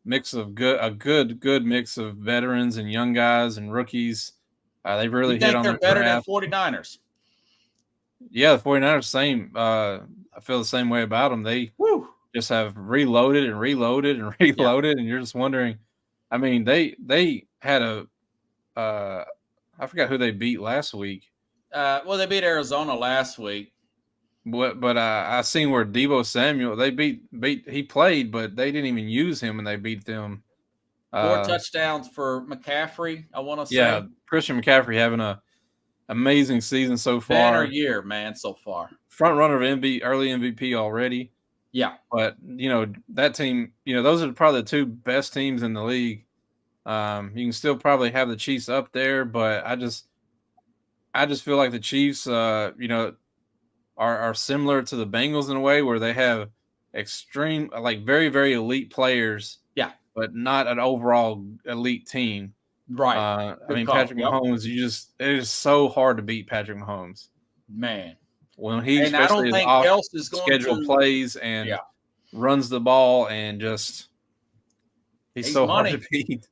A good mix of veterans and young guys and rookies. They really hit on their better than 49ers. Yeah, the 49ers, same. I feel the same way about them. They just have reloaded, and you're just wondering. I mean, they had I forgot who they beat last week. Well, they beat Arizona last week. But I seen where Deebo Samuel they beat he played, but they didn't even use him and they beat them. 4 touchdowns for McCaffrey, I want to Yeah, say. Christian McCaffrey having a amazing season so Banner far. year, man, so far. Front runner of early MVP already. Yeah. But that team, those are probably the two best teams in the league. You can still probably have the Chiefs up there, but I just feel like the Chiefs, are similar to the Bengals in a way where they have extreme, like very, very elite players. Yeah. But not an overall elite team. Right. I mean, call. Patrick Mahomes, it is so hard to beat Patrick Mahomes. Man. When he And I don't especially is think off else is going schedule to plays and runs the ball and just he's so money. hard to beat.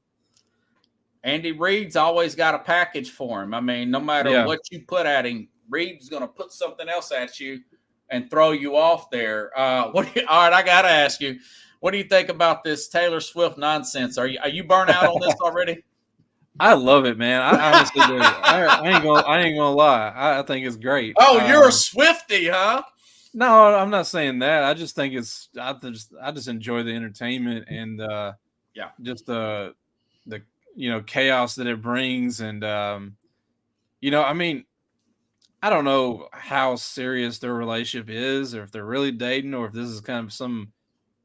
Andy Reid's always got a package for him. I mean, no matter what you put at him, Reid's going to put something else at you and throw you off there. All right, I got to ask you, what do you think about this Taylor Swift nonsense? Are you burnt out on this already? I love it, man. I honestly do. I ain't gonna lie. I think it's great. Oh, you're a Swiftie, huh? No, I'm not saying that. I just think I just enjoy the entertainment and just the chaos that it brings and I mean, I don't know how serious their relationship is, or if they're really dating, or if this is kind of some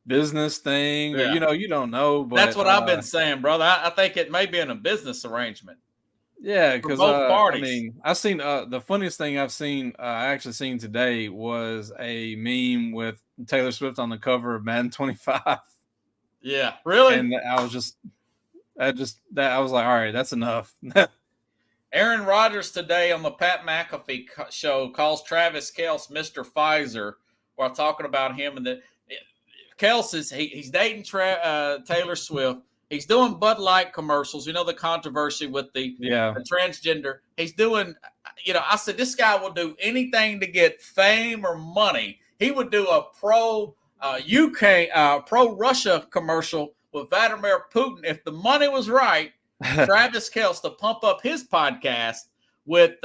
business thing, or you don't know. But that's what I've been saying, brother. I think it may be in a business arrangement. Yeah, because both parties. I mean, I've seen the funniest thing I actually seen today was a meme with Taylor Swift on the cover of Madden 25. Yeah, really. And I was I was like, all right, that's enough. Aaron Rodgers today on the Pat McAfee show calls Travis Kelce Mr. Pfizer while talking about him and the. Kelce he's dating Taylor Swift. He's doing Bud Light commercials. You know the controversy with the transgender. He's doing, I said this guy will do anything to get fame or money. He would do a pro Russia commercial with Vladimir Putin if the money was right. Travis Kelce to pump up his podcast with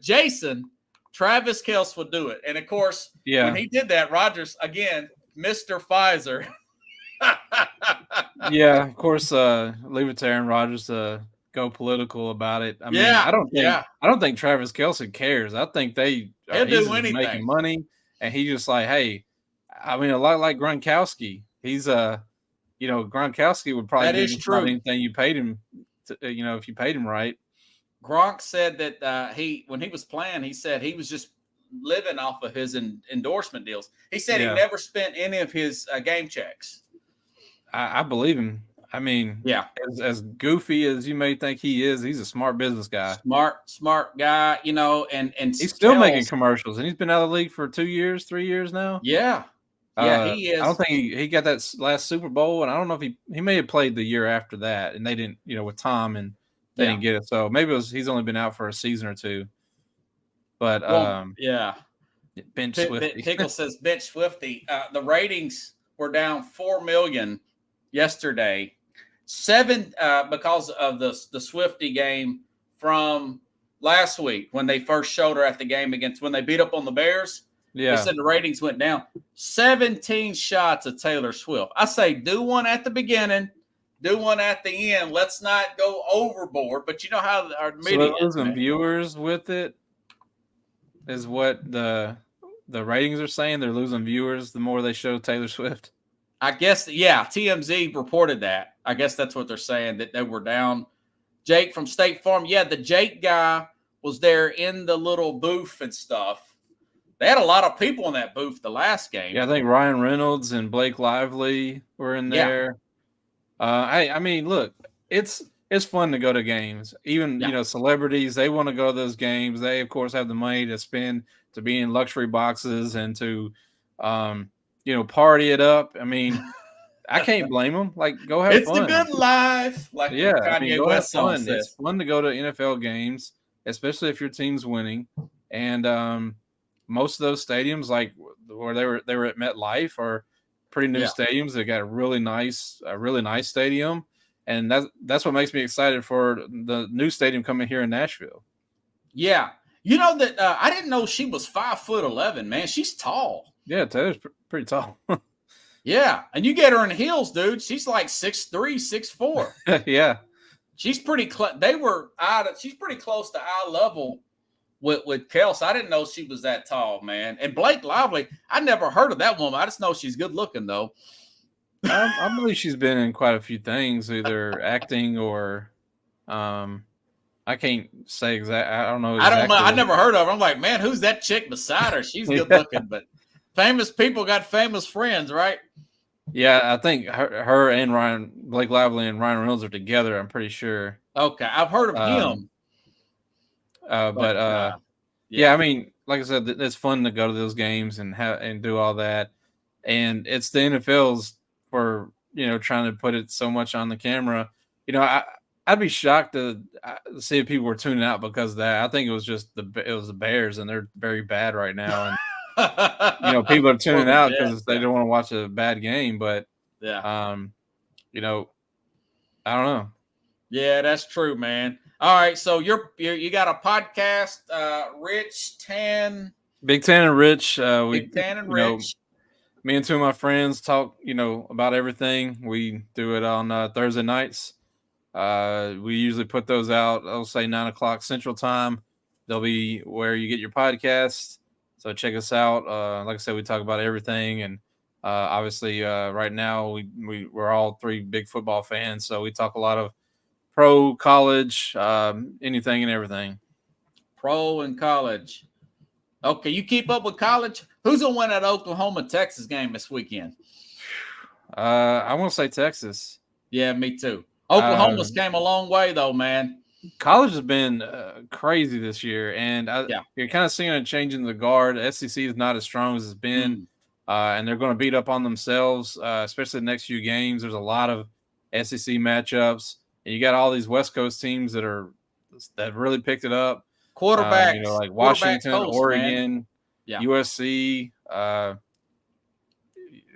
Jason. Travis Kelce would do it, and of course, when he did that, Rodgers again. Mr. Pfizer. Yeah, of course. Leave it to Aaron Rodgers to go political about it. I mean, I don't think Travis Kelce cares. I think he'll do anything, making money, and he's just like, hey, I mean, a lot like Gronkowski. He's Gronkowski would probably give you anything you paid him. If you paid him right. Gronk said that when he was playing, he said he was just living off of his endorsement deals. He said he never spent any of his game checks. I believe him. I mean, as goofy as you may think he is, he's a smart business guy. Smart guy, and he's still making commercials, and he's been out of the league for 3 years now. Yeah, he is. I don't think he got that last Super Bowl, and I don't know if he may have played the year after that, and they didn't, with Tom, and they didn't get it. So maybe he's only been out for a season or two. But bench Swifty. Pickle says bench Swifty. The ratings were down 4 million yesterday, 7 because of the Swifty game from last week when they first showed her at the game when they beat up on the Bears. They said the ratings went down. 17 shots of Taylor Swift. I say do one at the beginning, do one at the end. Let's not go overboard. But you know how our media is losing viewers with it. Is what the ratings are saying. They're losing viewers the more they show Taylor Swift. I guess, TMZ reported that. I guess that's what they're saying, that they were down. Jake from State Farm. Yeah, the Jake guy was there in the little booth and stuff. They had a lot of people in that booth the last game. Yeah, I think Ryan Reynolds and Blake Lively were in there. I mean, look, it's fun to go to games. Even, celebrities, they want to go to those games. They, of course, have the money to spend to be in luxury boxes and to, party it up. I mean, I can't blame them. Like, go have fun. It's a good life. Like Kanye West have fun. It's fun to go to NFL games, especially if your team's winning. And most of those stadiums, like where they were at MetLife, are pretty new stadiums. They got a really nice stadium. And that's what makes me excited for the new stadium coming here in Nashville. Yeah. You know that I didn't know she was 5'11", man. She's tall. Yeah, Taylor's pretty tall. Yeah, and you get her in heels, dude. She's like 6'3", 6'4". Yeah. She's pretty close. She's pretty close to eye level with Kelsey. I didn't know she was that tall, man. And Blake Lively, I never heard of that woman. I just know she's good looking, though. I believe she's been in quite a few things, either acting or I can't say exactly. I don't know. Exactly. I don't know. I never heard of her. I'm like, man, who's that chick beside her? She's good looking, but famous people got famous friends, right? Yeah, I think her and Blake Lively and Ryan Reynolds are together. I'm pretty sure. Okay, I've heard of him. Yeah, I mean, like I said, it's fun to go to those games and do all that, and it's the NFL's for trying to put it so much on the camera. I'd be shocked to see if people were tuning out because of that. I think it was just the Bears, and they're very bad right now, and people are tuning out because they don't want to watch a bad game. But yeah, I don't know. Yeah, that's true, man. All right, so you got a podcast, Big Tan and Rich. Big Tan and Rich. Me and two of my friends talk, about everything. We do it on Thursday nights. We usually put those out, I'll say 9:00 Central Time. They'll be where you get your podcasts. So check us out. Like I said, we talk about everything. And obviously right now we're all three big football fans. So we talk a lot of pro, college, anything and everything. Pro and college. Okay, you keep up with college? Who's going to win that Oklahoma-Texas game this weekend? I want to say Texas. Yeah, me too. Oklahoma's came a long way, though, man. College has been crazy this year, and you're kind of seeing a change in the guard. The SEC is not as strong as it's been, and they're going to beat up on themselves, especially the next few games. There's a lot of SEC matchups, and you got all these West Coast teams that really picked it up. Quarterbacks, like Washington, Oregon, yeah. USC. A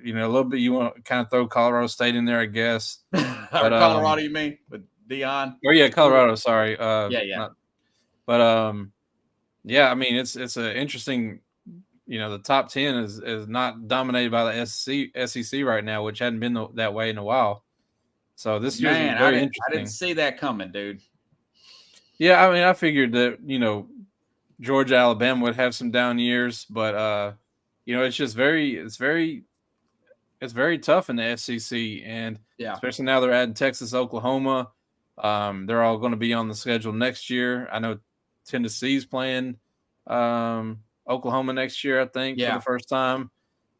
little bit. You want to kind of throw Colorado State in there, I guess. But, Colorado, you mean with Deion? Oh yeah, Colorado. Sorry. Yeah. I mean, it's an interesting. The top 10 is not dominated by the SEC right now, which hadn't been that way in a while. So this year's very interesting. I didn't see that coming, dude. Yeah, I mean, I figured that Georgia, Alabama would have some down years, but it's just it's very tough in the SEC, and especially now they're adding Texas, Oklahoma. They're all going to be on the schedule next year. I know Tennessee's playing Oklahoma next year, I think, for the first time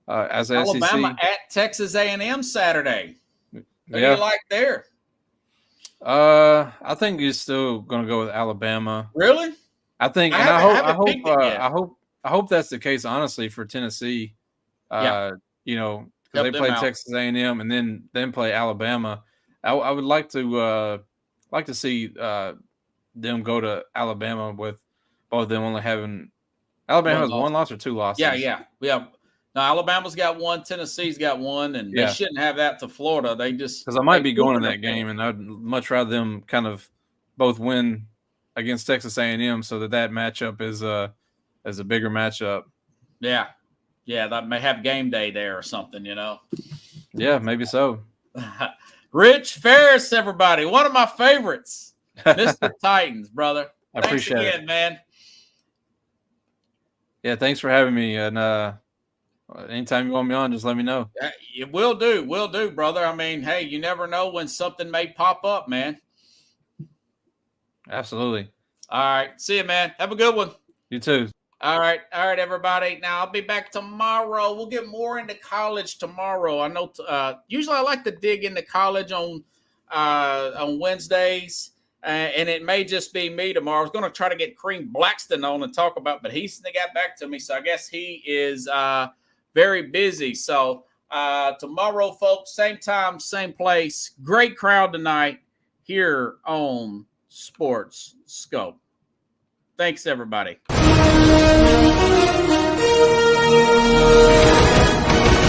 as Alabama SEC. at Texas A&M Saturday. Who do you like there? I think you're still going to go with Alabama. Really? I think, and I hope that's the case. Honestly, for Tennessee, because they play Texas A&M and then play Alabama. I would like to see them go to Alabama with both of them only having. Alabama has one loss or two losses. Yeah. Now Alabama's got one, Tennessee's got one, and they shouldn't have that to Florida. They just because I might be going to that game, and I'd much rather them kind of both win against Texas A&M, so that matchup is a bigger matchup. Yeah, that may have game day there or something, Yeah, maybe so. Rich Ferris, everybody, one of my favorites, Mr. Titans, brother. I appreciate it, man. Yeah, thanks for having me, and anytime you want me on, just let me know. Will do, brother. I mean, hey, you never know when something may pop up, man. Absolutely. All right. See you, man. Have a good one. You too. All right, everybody. Now, I'll be back tomorrow. We'll get more into college tomorrow. I know usually I like to dig into college on Wednesdays, and it may just be me tomorrow. I was going to try to get Kareem Blackston on and talk about, but he got back to me, so I guess he is very busy. So tomorrow, folks, same time, same place. Great crowd tonight here on Sports Scope. Thanks, everybody.